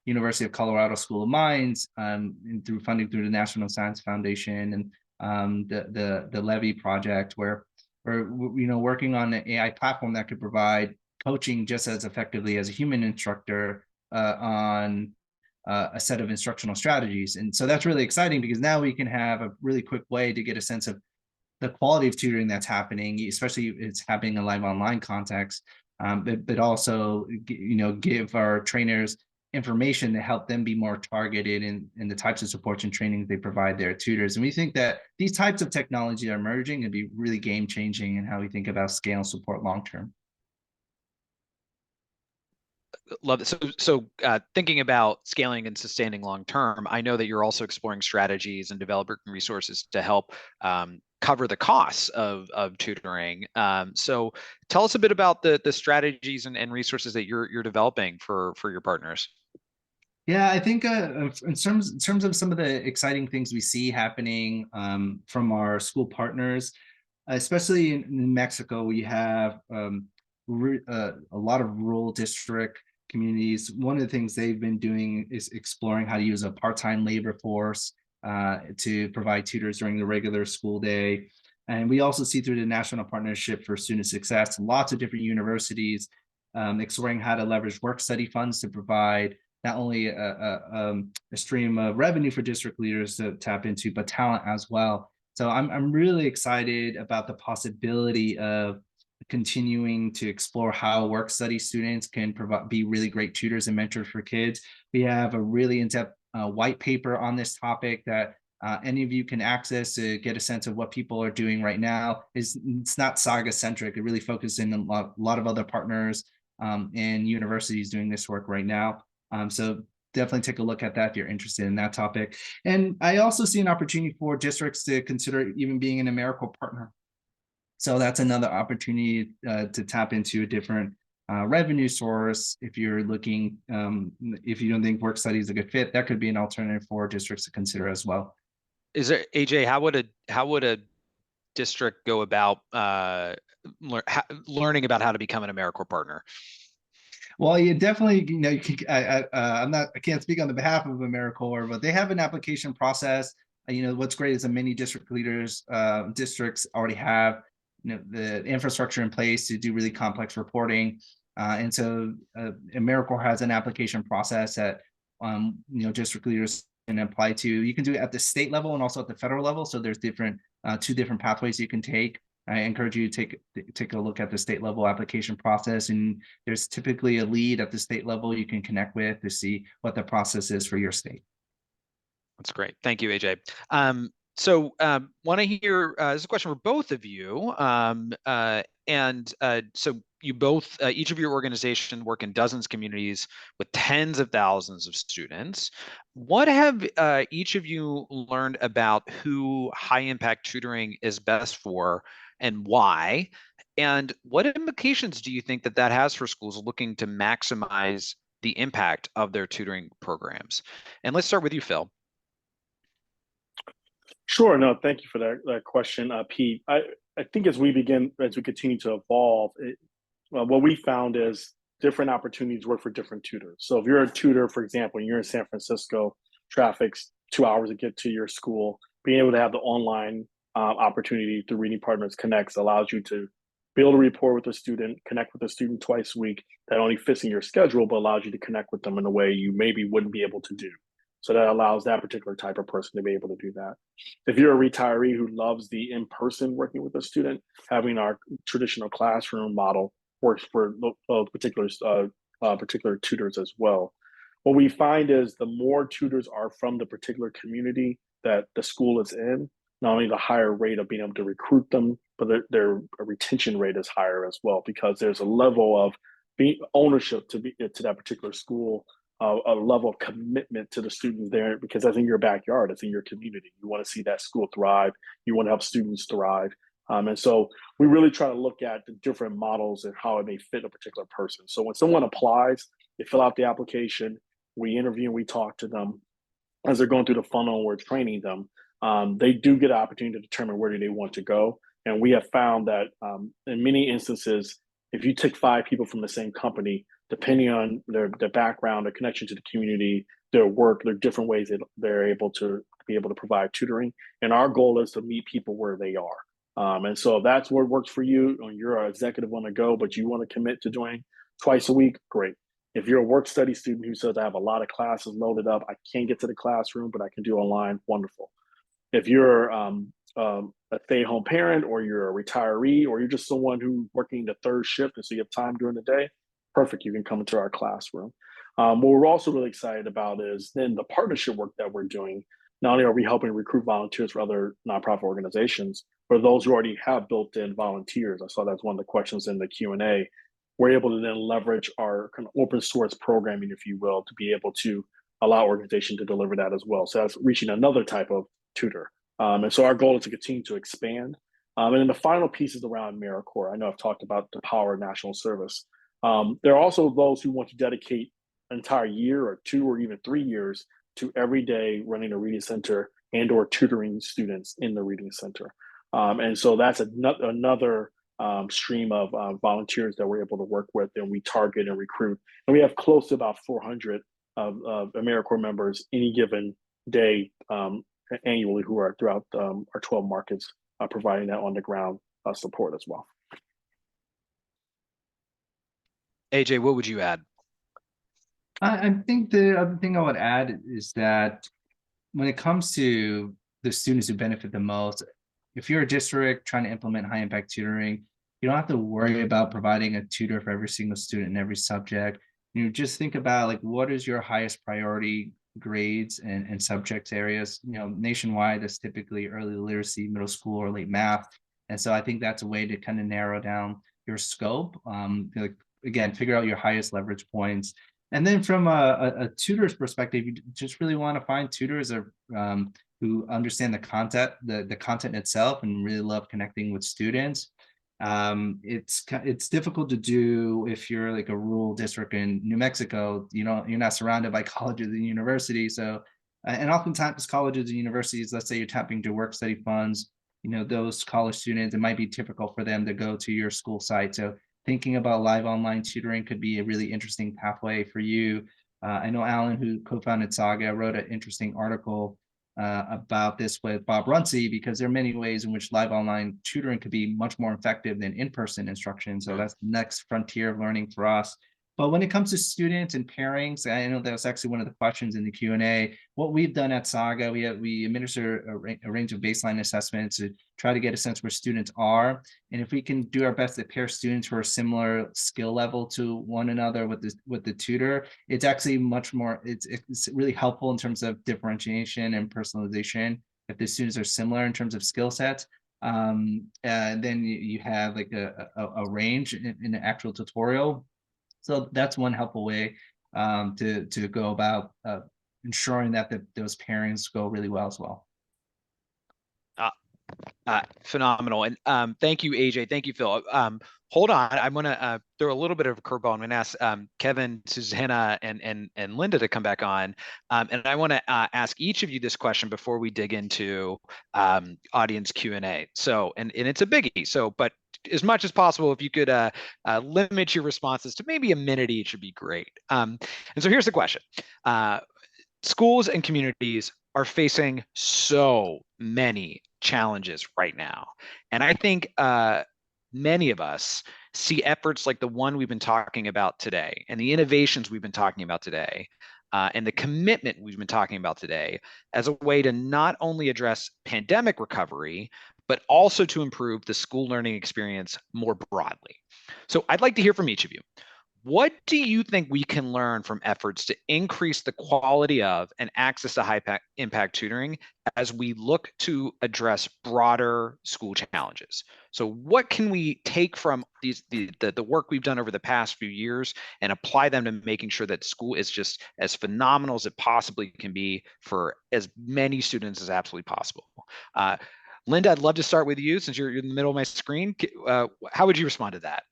University of Colorado School of Mines and through funding through the National Science Foundation and the Levy project, where we're working on an AI platform that could provide coaching just as effectively as a human instructor on a set of instructional strategies. And so that's really exciting because now we can have a really quick way to get a sense of the quality of tutoring that's happening, especially if it's happening in a live online context, but also, give our trainers information to help them be more targeted in the types of supports and trainings they provide their tutors. And we think that these types of technology are emerging and be really game changing in how we think about scale and support long term. Love it. So thinking about scaling and sustaining long term, I know that you're also exploring strategies and developing resources to help cover the costs of tutoring. So tell us a bit about the strategies and resources that you're developing for your partners. Yeah, I think in terms of some of the exciting things we see happening from our school partners, especially in Mexico, we have a lot of rural district communities. One of the things they've been doing is exploring how to use a part-time labor force to provide tutors during the regular school day. And we also see through the National Partnership for Student Success, lots of different universities exploring how to leverage work-study funds to provide not only a stream of revenue for district leaders to tap into, but talent as well. So I'm really excited about the possibility of continuing to explore how work study students can be really great tutors and mentors for kids. We have a really in-depth white paper on this topic that any of you can access to get a sense of what people are doing right now. It's not Saga centric. It really focuses in a lot of other partners and universities doing this work right now. So definitely take a look at that if you're interested in that topic. And I also see an opportunity for districts to consider even being an AmeriCorps partner. So that's another opportunity to tap into a different revenue source. If you're looking, if you don't think work study is a good fit, that could be an alternative for districts to consider as well. is there, AJ, how would a district go about learning about how to become an AmeriCorps partner? Well, you definitely, you can, I can't speak on the behalf of AmeriCorps, but they have an application process. What's great is that many district leaders, districts already have, the infrastructure in place to do really complex reporting. And so AmeriCorps has an application process that, district leaders can apply to. You can do it at the state level and also at the federal level. So there's two different pathways you can take. I encourage you to take a look at the state level application process, and there's typically a lead at the state level you can connect with to see what the process is for your state. That's great. Thank you, AJ. So want to hear, this is a question for both of you. So you both, each of your organization work in dozens of communities with tens of thousands of students. What have each of you learned about who high impact tutoring is best for and why? And what implications do you think that has for schools looking to maximize the impact of their tutoring programs? And let's start with you, Phil. Sure. No, thank you for that question, Pete. I think as we continue to evolve, what we found is different opportunities work for different tutors. So if you're a tutor, for example, and you're in San Francisco, traffic's 2 hours to get to your school, being able to have the online opportunity through Reading Partners Connects allows you to build a rapport with a student, connect with a student twice a week that only fits in your schedule, but allows you to connect with them in a way you maybe wouldn't be able to do. So that allows that particular type of person to be able to do that. If you're a retiree who loves the in-person working with a student, having our traditional classroom model works for particular tutors as well. What we find is the more tutors are from the particular community that the school is in, not only the higher rate of being able to recruit them, but their retention rate is higher as well, because there's a level of ownership to that particular school, a level of commitment to the students there, because that's in your backyard, it's in your community. You want to see that school thrive. You want to help students thrive. And so we really try to look at the different models and how it may fit a particular person. So when someone applies, they fill out the application, we interview and we talk to them. As they're going through the funnel and we're training them, they do get an opportunity to determine where do they want to go. And we have found that in many instances, if you take 5 people from the same company, depending on their background, their connection to the community, their work, there are different ways that they're able to provide tutoring. And our goal is to meet people where they are. And so if that's what works for you, and you're an executive on the go, but you want to commit to doing twice a week, great. If you're a work study student who says, I have a lot of classes loaded up, I can't get to the classroom, but I can do online, wonderful. If you're a stay-at-home parent, or you're a retiree, or you're just someone who's working the third shift and so you have time during the day, perfect, you can come into our classroom. What we're also really excited about is then the partnership work that we're doing. Not only are we helping recruit volunteers for other nonprofit organizations, but those who already have built-in volunteers. I saw that's one of the questions in the Q&A. We're able to then leverage our kind of open source programming, if you will, to be able to allow organizations to deliver that as well. So that's reaching another type of tutor. And so our goal is to continue to expand. And then the final piece is around AmeriCorps. I know I've talked about the power of national service. There are also those who want to dedicate an entire year or 2 or even 3 years to every day running a reading center and or tutoring students in the reading center. And so that's another stream of volunteers that we're able to work with, and we target and recruit. And we have close to about 400 of AmeriCorps members any given day annually who are throughout our 12 markets, providing that on the ground support as well. AJ, what would you add? I think the other thing I would add is that when it comes to the students who benefit the most, if you're a district trying to implement high impact tutoring, you don't have to worry about providing a tutor for every single student in every subject. You just think about, like, what is your highest priority grades and subjects areas? Nationwide, that's typically early literacy, middle school, or late math. And so I think that's a way to kind of narrow down your scope. Again, figure out your highest leverage points. And then from a tutor's perspective, you just really want to find tutors who understand the content itself and really love connecting with students. It's difficult to do if you're like a rural district in New Mexico. You're not surrounded by colleges and universities, so And oftentimes colleges and universities, let's say you're tapping into work study funds, those college students, it might be typical for them to go to your school site. So thinking about live online tutoring could be a really interesting pathway for you. I know Alan, who co-founded Saga, wrote an interesting article about this with Bob Runcie, because there are many ways in which live online tutoring could be much more effective than in-person instruction. So that's the next frontier of learning for us. But when it comes to students and pairings, I know that was actually one of the questions in the Q&A. What we've done at Saga, we administer a range of baseline assessments to try to get a sense where students are. And if we can do our best to pair students who are similar skill level to one another with the tutor, it's actually much more, it's really helpful in terms of differentiation and personalization. If the students are similar in terms of skill sets, then you have like a range in the actual tutorial. So that's one helpful way to go about ensuring that those pairings go really well as well. Phenomenal. And thank you, AJ. Thank you, Phil. Hold on. I'm going to throw a little bit of a curveball. I'm going to ask Kevin, Susanna, and Linda to come back on. And I want to ask each of you this question before we dig into audience Q&A. So, and it's a biggie. So, but as much as possible, if you could limit your responses to maybe a minute each would be great. And so here's the question. Schools and communities are facing so many challenges right now. And I think many of us see efforts like the one we've been talking about today and the innovations we've been talking about today and the commitment we've been talking about today as a way to not only address pandemic recovery, but also to improve the school learning experience more broadly. So I'd like to hear from each of you. What do you think we can learn from efforts to increase the quality of and access to high impact tutoring as we look to address broader school challenges? So what can we take from the work we've done over the past few years and apply them to making sure that school is just as phenomenal as it possibly can be for as many students as absolutely possible? Linda, I'd love to start with you since you're in the middle of my screen. How would you respond to that?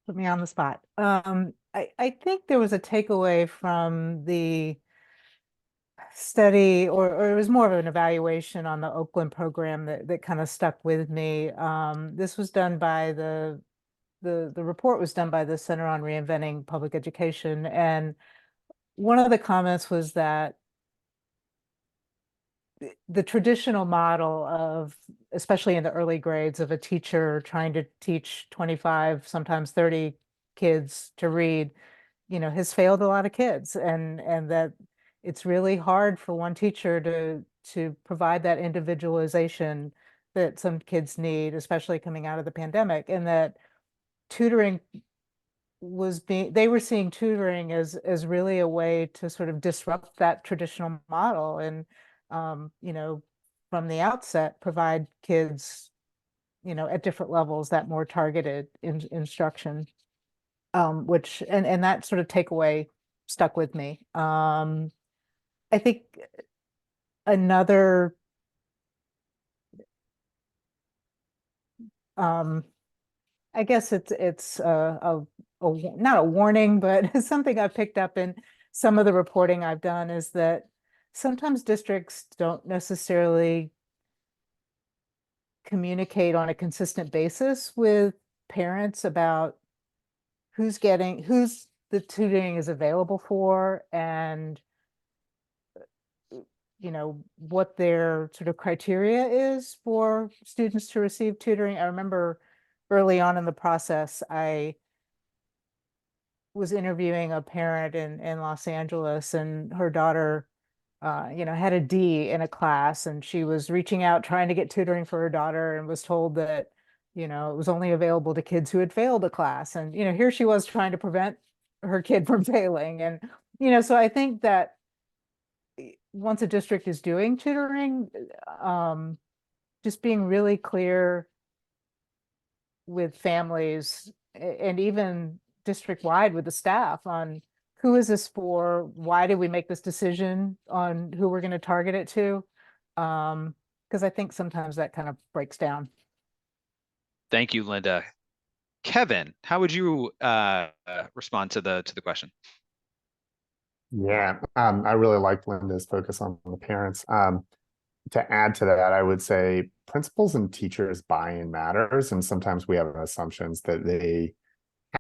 Put me on the spot. I think there was a takeaway from the study, or it was more of an evaluation on the Oakland program that kind of stuck with me. This was done by the report was done by the Center on Reinventing Public Education. And one of the comments was that the traditional model of, especially in the early grades, of a teacher trying to teach 25, sometimes 30 kids to read, has failed a lot of kids, and that it's really hard for one teacher to provide that individualization that some kids need, especially coming out of the pandemic, and that tutoring they were seeing tutoring as really a way to sort of disrupt that traditional model and from the outset, provide kids, at different levels that more targeted instruction, which, and that sort of takeaway stuck with me. I think another, I guess it's not a warning, but something I've picked up in some of the reporting I've done is that sometimes districts don't necessarily communicate on a consistent basis with parents about who's the tutoring is available for, and what their sort of criteria is for students to receive tutoring. I remember early on in the process, I was interviewing a parent in Los Angeles, and her daughter had a D in a class, and she was reaching out trying to get tutoring for her daughter, and was told that it was only available to kids who had failed a class. And here she was trying to prevent her kid from failing. And so I think that once a district is doing tutoring, just being really clear with families and even district-wide with the staff on who is this for, why did we make this decision on who we're going to target it to? Because I think sometimes that kind of breaks down. Thank you, Linda. Kevin, how would you respond to the question? Yeah, I really like Linda's focus on the parents. To add to that, I would say principals and teachers buy-in matters, and sometimes we have assumptions that they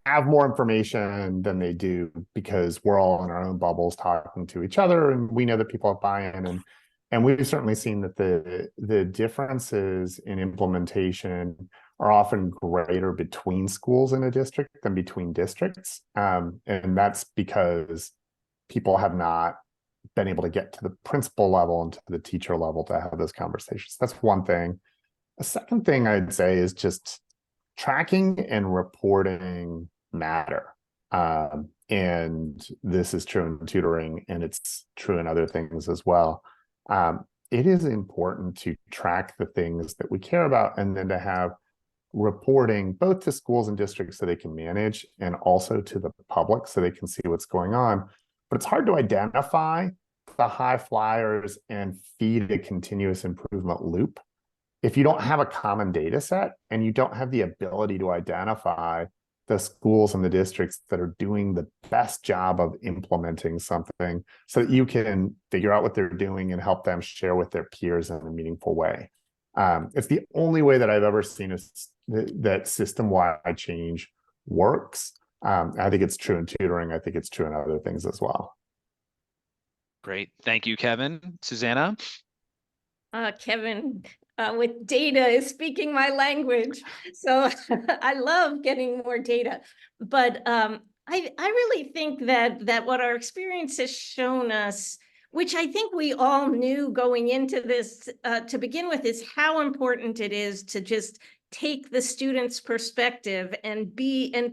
have more information than they do because we're all in our own bubbles talking to each other, and we know that people have buy-in, and we've certainly seen that the differences in implementation are often greater between schools in a district than between districts, and that's because people have not been able to get to the principal level and to the teacher level to have those conversations. That's one thing. A second thing I'd say is just tracking and reporting matter. And this is true in tutoring, and it's true in other things as well. It is important to track the things that we care about, and then to have reporting both to schools and districts so they can manage, and also to the public so they can see what's going on. But it's hard to identify the high flyers and feed a continuous improvement loop if you don't have a common data set and you don't have the ability to identify the schools and the districts that are doing the best job of implementing something, so that you can figure out what they're doing and help them share with their peers in a meaningful way. It's the only way that I've ever seen that system-wide change works. I think it's true in tutoring. I think it's true in other things as well. Great. Thank you, Kevin. Susanna? Kevin, with data is speaking my language. So I love getting more data. But I really think that what our experience has shown us, which I think we all knew going into this to begin with, is how important it is to just take the student's perspective and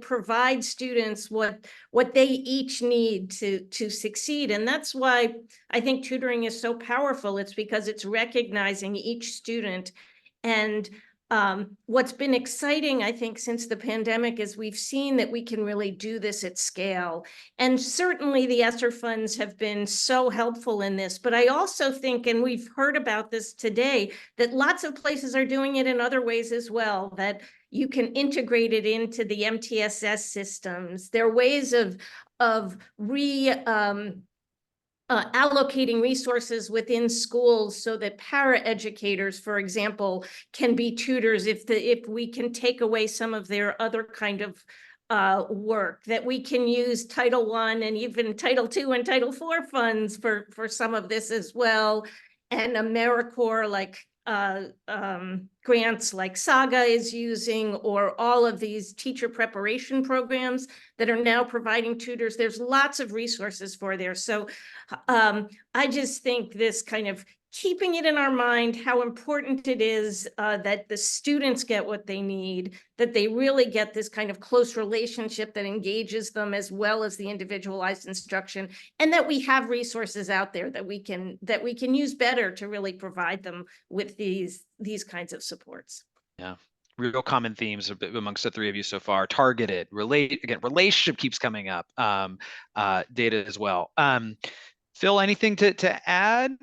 provide students what they each need to succeed. And that's why I think tutoring is so powerful. It's because it's recognizing each student. And what's been exciting, I think, since the pandemic is we've seen that we can really do this at scale. And certainly the ESSER funds have been so helpful in this. But I also think, and we've heard about this today, that lots of places are doing it in other ways as well, that you can integrate it into the MTSS systems. There are ways of allocating resources within schools so that para-educators, for example, can be tutors if we can take away some of their other kind of work, that we can use Title I and even Title II and Title IV funds for some of this as well, and AmeriCorps like grants like Saga is using, or all of these teacher preparation programs that are now providing tutors. There's lots of resources for there. So I just think this kind of keeping it in our mind, how important it is that the students get what they need, that they really get this kind of close relationship that engages them as well as the individualized instruction, and that we have resources out there that we can use better to really provide them with these kinds of supports. Yeah. Real common themes amongst the three of you so far. Targeted, relationship keeps coming up. Data as well. Phil, anything to add?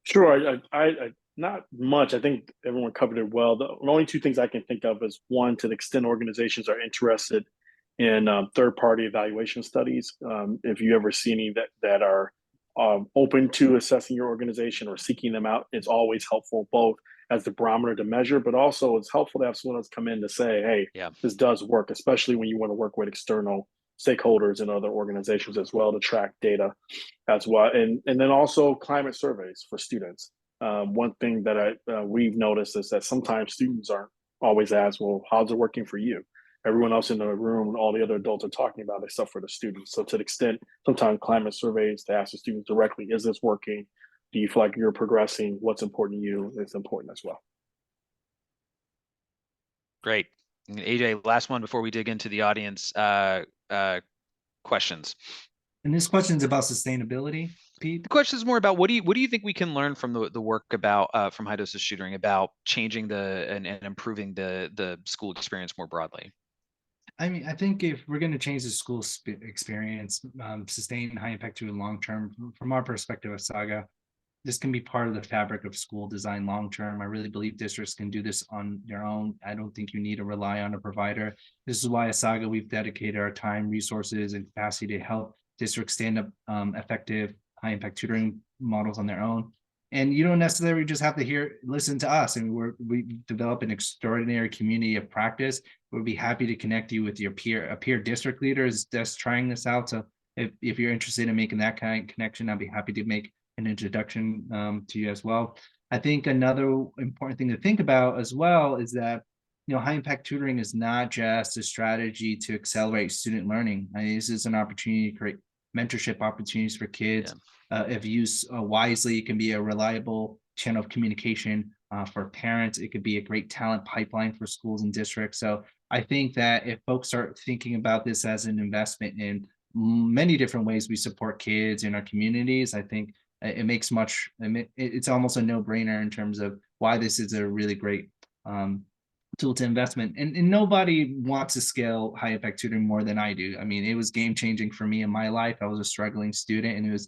Sure. I not much. I think everyone covered it well. The only two things I can think of is, one, to the extent organizations are interested in third-party evaluation studies. If you ever see any that are open to assessing your organization or seeking them out, it's always helpful, both as the barometer to measure, but also it's helpful to have someone else come in to say, hey, yeah, this does work, especially when you want to work with external stakeholders and other organizations as well to track data as well. And then also climate surveys for students. One thing that we've noticed is that sometimes students aren't always asked, well, how's it working for you? Everyone else in the room and all the other adults are talking about it, except for the students. So to the extent, sometimes climate surveys to ask the students directly, is this working? Do you feel like you're progressing? What's important to you? It's important as well. Great. AJ, last one before we dig into the audience questions. And this question is about sustainability, Pete. The question is more about what do you think we can learn from the work about from high dosage tutoring about changing and improving the school experience more broadly? I mean, I think if we're going to change the school experience, sustain high impact tutoring long term, from our perspective at Saga, this can be part of the fabric of school design long term. I really believe districts can do this on their own. I don't think you need to rely on a provider. This is why at Saga we've dedicated our time, resources, and capacity to help districts stand up effective high impact tutoring models on their own. And you don't necessarily just have to listen to us. And we develop an extraordinary community of practice. We'll be happy to connect you with your peer district leaders that's trying this out. So if you're interested in making that kind of connection, I'd be happy to make an introduction to you as well. I think another important thing to think about as well is that, high impact tutoring is not just a strategy to accelerate student learning. This is an opportunity to create mentorship opportunities for kids. If used wisely, it can be a reliable channel of communication for parents. It could be a great talent pipeline for schools and districts. So I think that if folks start thinking about this as an investment in many different ways we support kids in our communities, I think it's almost a no-brainer in terms of why this is a really great tool to investment. And nobody wants to scale high impact tutoring more than I do. I mean, it was game changing for me in my life. I was a struggling student, and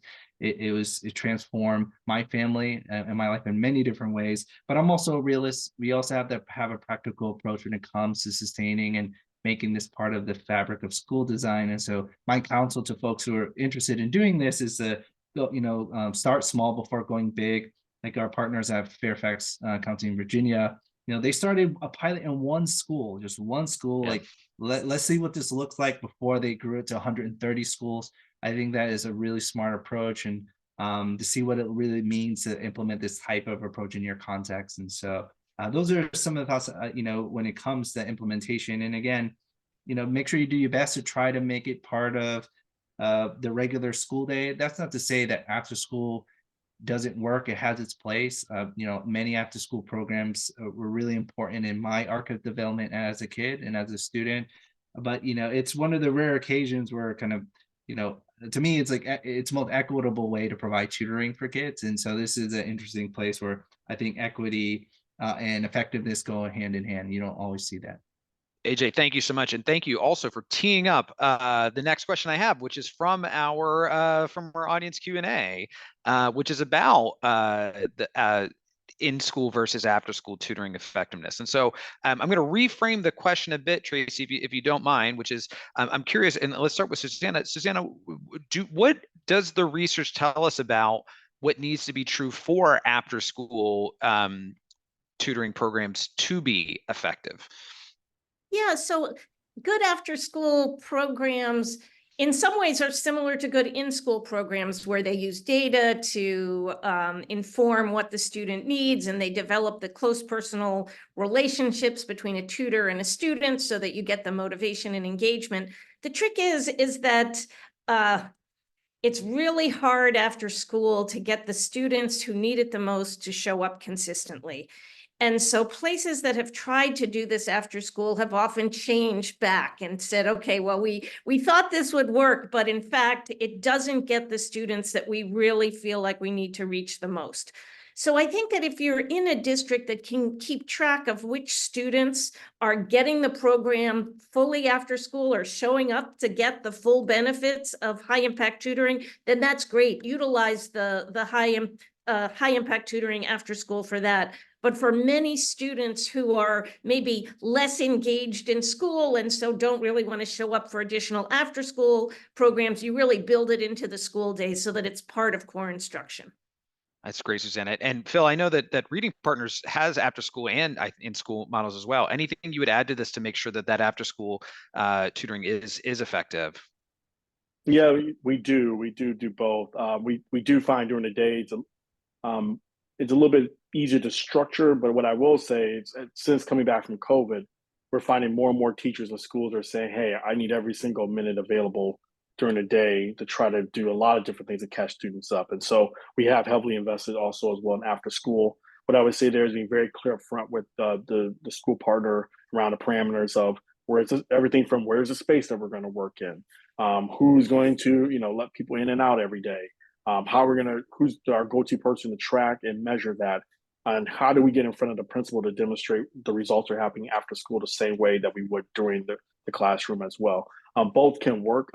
it transformed my family and my life in many different ways. But I'm also a realist. We also have to have a practical approach when it comes to sustaining and making this part of the fabric of school design. And so my counsel to folks who are interested in doing this is to start small before going big. Like our partners at Fairfax County in Virginia, they started a pilot in just one school. Like let's see what this looks like before they grew it to 130 schools. I think that is a really smart approach, and to see what it really means to implement this type of approach in your context. And so those are some of the thoughts, when it comes to implementation. And again, make sure you do your best to try to make it part of the regular school day. That's not to say that after school doesn't work. It has its place. Many after school programs were really important in my arc of development as a kid and as a student. But, it's one of the rare occasions where kind of, to me, it's like it's the most equitable way to provide tutoring for kids. And so this is an interesting place where I think equity and effectiveness go hand in hand. You don't always see that. AJ, thank you so much, and thank you also for teeing up the next question I have, which is from our audience Q&A, which is about the in-school versus after-school tutoring effectiveness. And so I'm going to reframe the question a bit, Tracy, if you don't mind, which is I'm curious, and let's start with Susanna. Susanna, what does the research tell us about what needs to be true for after-school tutoring programs to be effective? Yeah, so good after-school programs in some ways are similar to good in-school programs, where they use data to inform what the student needs, and they develop the close personal relationships between a tutor and a student so that you get the motivation and engagement. The trick is that it's really hard after school to get the students who need it the most to show up consistently. And so places that have tried to do this after school have often changed back and said, okay, well, we thought this would work, but in fact, it doesn't get the students that we really feel like we need to reach the most. So I think that if you're in a district that can keep track of which students are getting the program fully after school or showing up to get the full benefits of high impact tutoring, then that's great. Utilize the high impact tutoring after school for that. But for many students who are maybe less engaged in school and so don't really want to show up for additional after school programs, you really build it into the school day so that it's part of core instruction. That's great, Susanna. And Phil, I know that Reading Partners has after school and in-school models as well. Anything you would add to this to make sure that after school tutoring is effective? Yeah, we do both. We do find during the day it's a little bit easier to structure, but what I will say is since coming back from COVID, we're finding more and more teachers in schools are saying, hey, I need every single minute available during the day to try to do a lot of different things to catch students up. And so we have heavily invested also as well in after school. What I would say there is being very clear up front with the school partner around the parameters of everything from where's the space that we're going to work in, who's going to let people in and out every day, who's our go-to person to track and measure that, and how do we get in front of the principal to demonstrate the results are happening after school the same way that we would during the classroom as well. Both can work.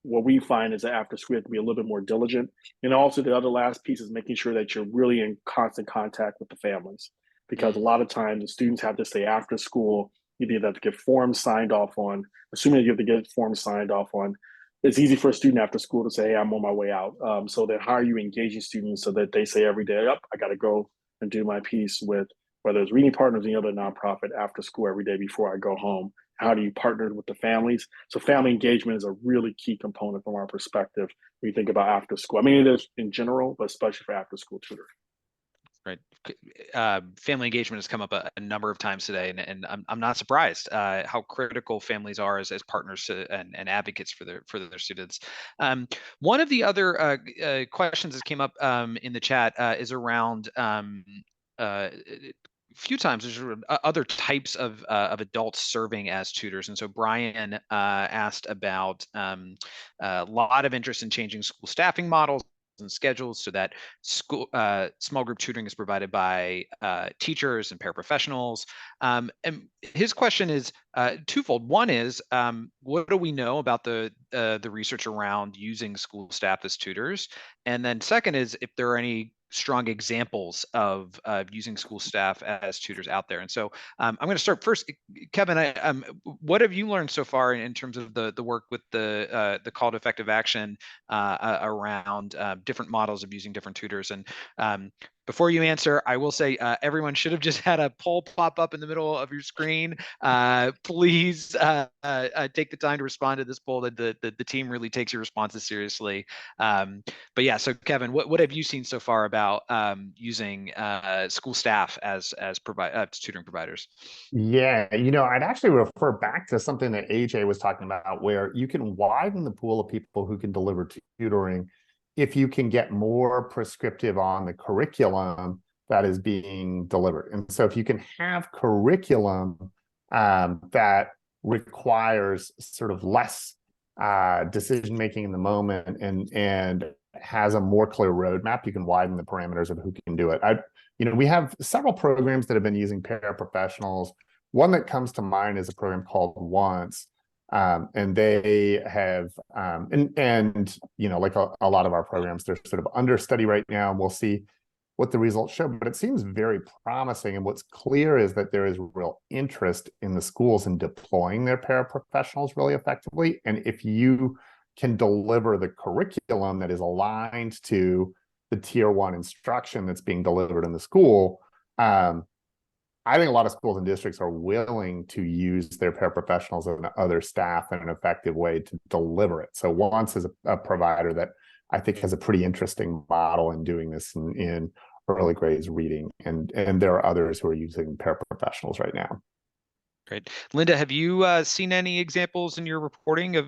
what we find is that after school, you have to be a little bit more diligent. And also the other last piece is making sure that you're really in constant contact with the families, because a lot of times the students have to stay after school. You either have to get forms signed off on, assuming you have to get forms signed off on. It's easy for a student after school to say, hey, I'm on my way out. So then how are you engaging students so that they say every day, up, I got to go and do my piece with whether it's Reading Partners or any other nonprofit after school every day before I go home? How do you partner with the families? So family engagement is a really key component from our perspective when you think about after school. I mean, it is in general, but especially for after school tutoring. Right. Family engagement has come up a number of times today, and I'm not surprised how critical families are as partners and advocates for their students. One of the other questions that came up in the chat is around a few times there's other types of adults serving as tutors, and so Brian asked about a lot of interest in changing school staffing models and schedules so that school small group tutoring is provided by teachers and paraprofessionals. And his question is twofold. One is, what do we know about the research around using school staff as tutors? And then second is if there are any strong examples of using school staff as tutors out there. And so I'm going to start first. Kevin, what have you learned so far in terms of the work with the call to effective action around different models of using different tutors? And before you answer, I will say everyone should have just had a poll pop up in the middle of your screen. Please take the time to respond to this poll. The team really takes your responses seriously. But yeah, so Kevin, what have you seen so far about using school staff as tutoring providers? Yeah, I'd actually refer back to something that AJ was talking about, where you can widen the pool of people who can deliver tutoring if you can get more prescriptive on the curriculum that is being delivered. And so if you can have curriculum that requires sort of less decision making in the moment and has a more clear roadmap, you can widen the parameters of who can do it. We have several programs that have been using paraprofessionals. One that comes to mind is a program called Once, and they have like a lot of our programs, they're sort of under study right now, and we'll see what the results show, but it seems very promising. And what's clear is that there is real interest in the schools in deploying their paraprofessionals really effectively. And if you can deliver the curriculum that is aligned to the tier 1 instruction that's being delivered in the school, I think a lot of schools and districts are willing to use their paraprofessionals and other staff in an effective way to deliver it. So Once is a provider that I think has a pretty interesting model in doing this in early grades reading, and there are others who are using paraprofessionals right now. Great. Linda, have you seen any examples in your reporting of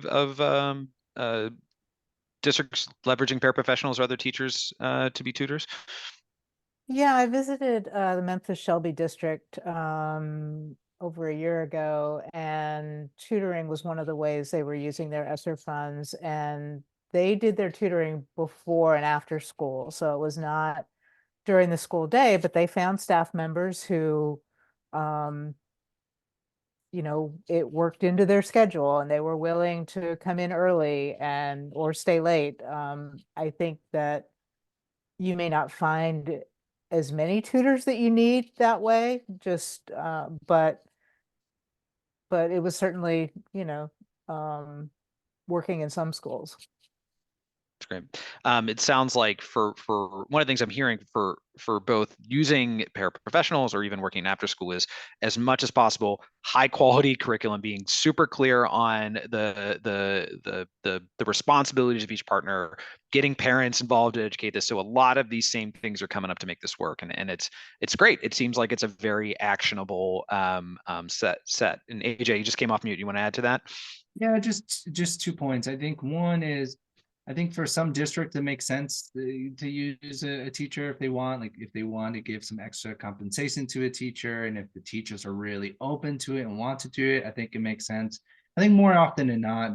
districts leveraging paraprofessionals or other teachers to be tutors? Yeah, I visited the Memphis Shelby district over a year ago, and tutoring was one of the ways they were using their ESSER funds, and they did their tutoring before and after school. So it was not during the school day, but they found staff members who, it worked into their schedule and they were willing to come in early or stay late. I think that you may not find as many tutors that you need that way, but it was certainly, working in some schools. That's great. It sounds like for one of the things I'm hearing for both using paraprofessionals or even working after school is, as much as possible, high quality curriculum, being super clear on the responsibilities of each partner, getting parents involved to educate this. So a lot of these same things are coming up to make this work, and it's great. It seems like it's a very actionable set. And AJ, you just came off mute. You want to add to that? Yeah, just 2 points. I think one is, I think for some districts, it makes sense to use a teacher if they want, like if they want to give some extra compensation to a teacher, and if the teachers are really open to it and want to do it, I think it makes sense. I think more often than not,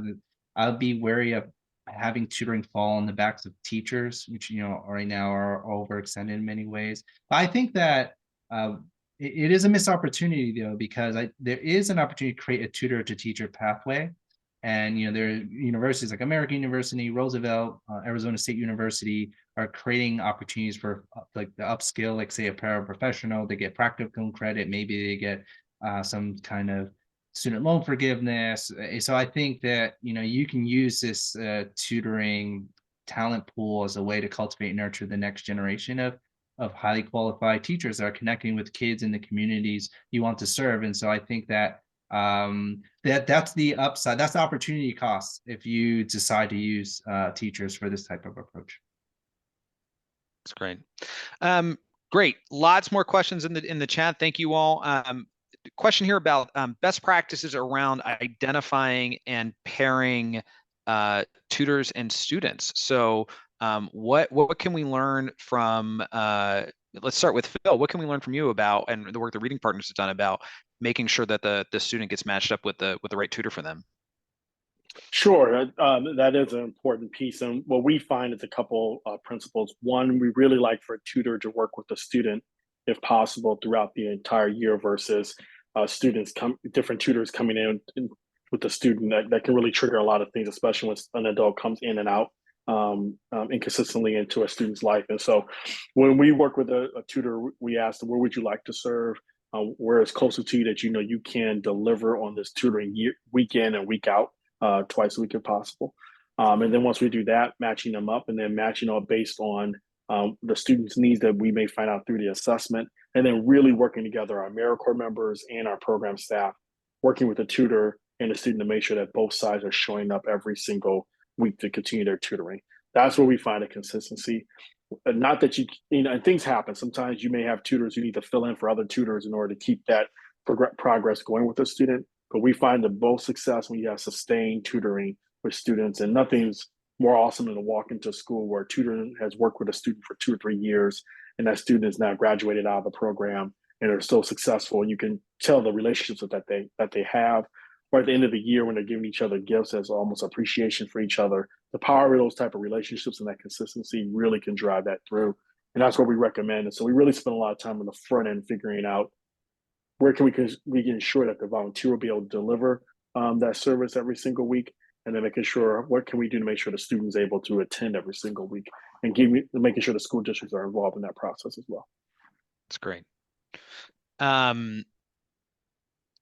I'll be wary of having tutoring fall on the backs of teachers, which right now are overextended in many ways. But I think that it is a missed opportunity though, because there is an opportunity to create a tutor to teacher pathway. And there are universities like American University, Roosevelt, Arizona State University are creating opportunities for like the upskill, like say a paraprofessional, they get practicum credit, maybe they get some kind of student loan forgiveness. So I think that you can use this tutoring talent pool as a way to cultivate and nurture the next generation of highly qualified teachers that are connecting with kids in the communities you want to serve. And so I think that that's the upside, that's the opportunity cost if you decide to use teachers for this type of approach. That's great. Great. Lots more questions in the chat. Thank you all. Question here about best practices around identifying and pairing tutors and students. So what can we learn from let's start with Phil. What can we learn from you about, and the work the Reading Partners have done about making sure that the student gets matched up with the right tutor for them? Sure, that is an important piece. And what we find is a couple principles. One, we really like for a tutor to work with the student, if possible, throughout the entire year versus different tutors coming in with the student. That can really trigger a lot of things, especially when an adult comes in and out inconsistently into a student's life. And so when we work with a tutor, we ask them, where would you like to serve? Where it's closer to you that you can deliver on this tutoring week in and week out. Twice a week if possible. And then once we do that, matching them up and then matching up based on the students' needs that we may find out through the assessment, and then really working together, our AmeriCorps members and our program staff, working with the tutor and the student to make sure that both sides are showing up every single week to continue their tutoring. That's where we find a consistency. Not that and things happen. Sometimes you may have tutors who need to fill in for other tutors in order to keep that progress going with the student. But we find the most success when you have sustained tutoring with students, and nothing's more awesome than to walk into a school where a tutor has worked with a student for 2 or 3 years, and that student is now graduated out of the program and are so successful. And you can tell the relationships that they have, or at the end of the year when they're giving each other gifts as almost appreciation for each other. The power of those type of relationships and that consistency really can drive that through. And that's what we recommend. And so we really spend a lot of time on the front end figuring out where can we can ensure that the volunteer will be able to deliver that service every single week, and then making sure what can we do to make sure the student's able to attend every single week, and making sure the school districts are involved in that process as well. That's great.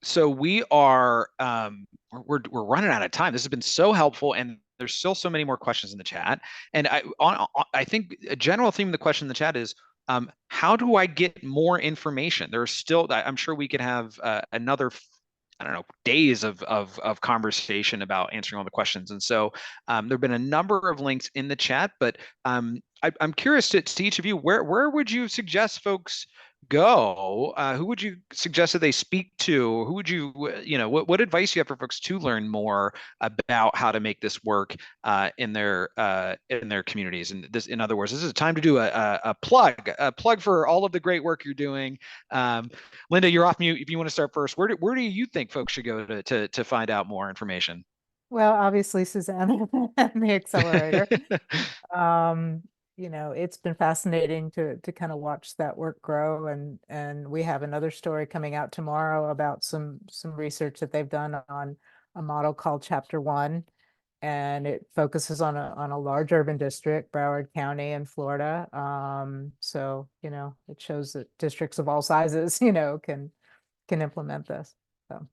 So we are we're running out of time. This has been so helpful, and there's still so many more questions in the chat. And I think a general theme of the question in the chat is, how do I get more information? There's still, I'm sure we could have another, I don't know, days of conversation about answering all the questions. And so there've been a number of links in the chat, but I'm curious to each of you, where would you suggest folks go? Who would you suggest that they speak to? Who would you, what advice you have for folks to learn more about how to make this work in their communities? And this, in other words, this is a time to do a plug for all of the great work you're doing. Linda, you're off mute. If you want to start first, where do you think folks should go to find out more information? Well, obviously, Susanna and the accelerator. It's been fascinating to kind of watch that work grow, and we have another story coming out tomorrow about some research that they've done on a model called Chapter 1, and it focuses on a large urban district, Broward County in Florida. So it shows that districts of all sizes can implement this. So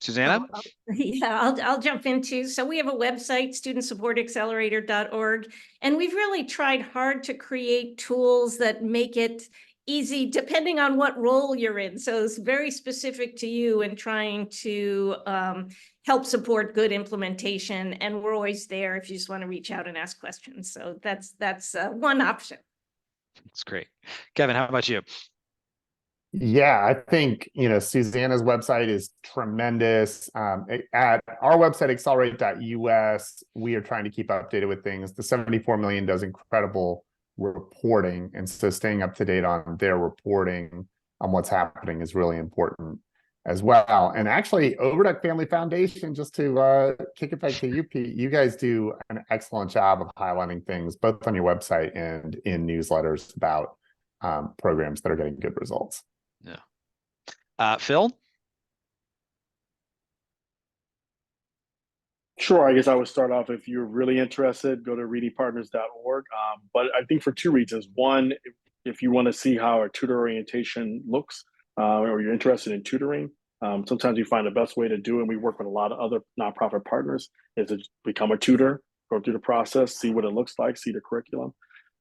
Susanna? Yeah, I'll jump into. So we have a website, studentsupportaccelerator.org, and we've really tried hard to create tools that make it easy depending on what role you're in. So it's very specific to you and trying to help support good implementation. And we're always there if you just want to reach out and ask questions. So that's one option. That's great. Kevin, how about you? Yeah, I think, Susanna's website is tremendous. At our website, accelerate.us, we are trying to keep updated with things. The 74 million does incredible reporting. And so staying up to date on their reporting on what's happening is really important as well. And actually, Overduck Family Foundation, just to kick it back to you, Pete, you guys do an excellent job of highlighting things both on your website and in newsletters about programs that are getting good results. Yeah. Phil? Sure, I guess I would start off, if you're really interested, go to readingpartners.org. But I think for two reasons. One, if you want to see how a tutor orientation looks, or you're interested in tutoring, sometimes you find the best way to do it. And we work with a lot of other nonprofit partners, is to become a tutor, go through the process, see what it looks like, see the curriculum.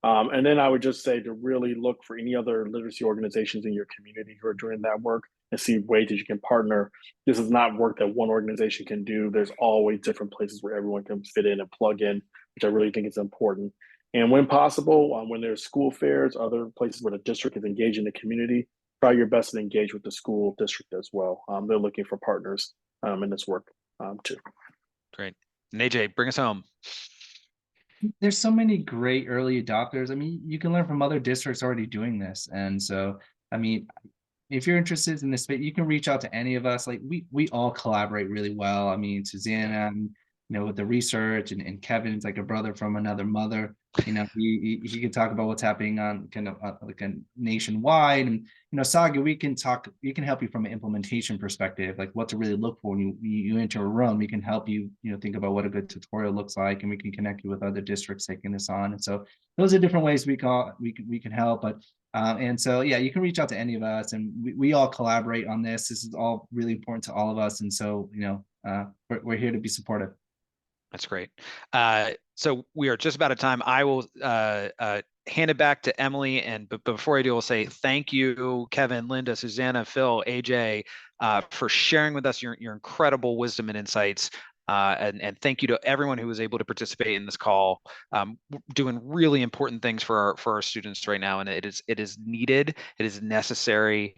And then I would just say to really look for any other literacy organizations in your community who are doing that work and see ways that you can partner. This is not work that one organization can do. There's always different places where everyone can fit in and plug in, which I really think is important. And when possible, when there's school fairs, other places where the district is engaged in the community, try your best to engage with the school district as well. They're looking for partners in this work too. Great. And AJ, bring us home. There's so many great early adopters. I mean, you can learn from other districts already doing this. And so, I mean, if you're interested in this space, you can reach out to any of us. Like we all collaborate really well. I mean, Susanna, with the research, and Kevin's like a brother from another mother. He can talk about what's happening on kind of like a nationwide. And Saga, we can help you from an implementation perspective, like what to really look for when you enter a room. We can help you, think about what a good tutorial looks like, and we can connect you with other districts taking this on. And so those are different ways we can help. But and so, yeah, you can reach out to any of us, and we all collaborate on this. This is all really important to all of us. And so, we're here to be supportive. That's great. So we are just about out of time. I will hand it back to Emily. But before I do, I'll say thank you, Kevin, Linda, Susanna, Phil, AJ, for sharing with us your incredible wisdom and insights. And thank you to everyone who was able to participate in this call, doing really important things for our students right now. And it is needed, it is necessary,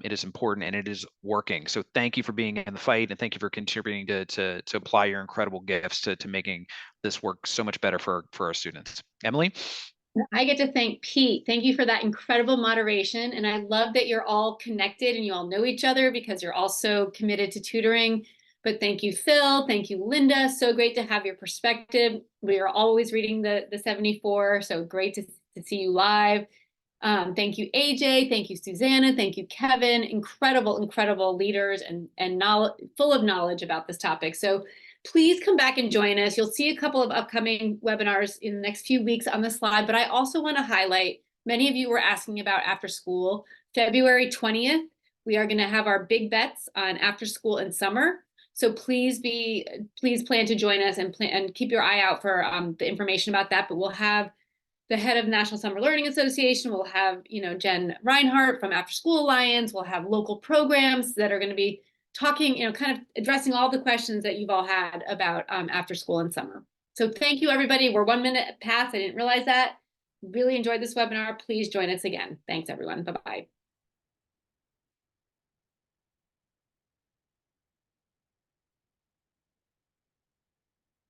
it is important, and it is working. So thank you for being in the fight, and thank you for contributing to apply your incredible gifts to making this work so much better for our students. Emily? I get to thank Pete. Thank you for that incredible moderation. And I love that you're all connected and you all know each other because you're all so committed to tutoring. But thank you, Phil. Thank you, Linda. So great to have your perspective. We are always reading the 74. So great to see you live. Thank you, AJ. Thank you, Susanna. Thank you, Kevin. Incredible, incredible leaders and knowledge, full of knowledge about this topic. So please come back and join us. You'll see a couple of upcoming webinars in the next few weeks on the slide, but I also want to highlight, many of you were asking about after school. February 20th, we are going to have our big bets on after school and summer. So please plan to join us and keep your eye out for the information about that. But we'll have the head of National Summer Learning Association. We'll have, Jen Reinhardt from After School Alliance. We'll have local programs that are going to be talking, kind of addressing all the questions that you've all had about after school and summer. So thank you, everybody. We're 1 minute past. I didn't realize that. Really enjoyed this webinar. Please join us again. Thanks, everyone. Bye-bye.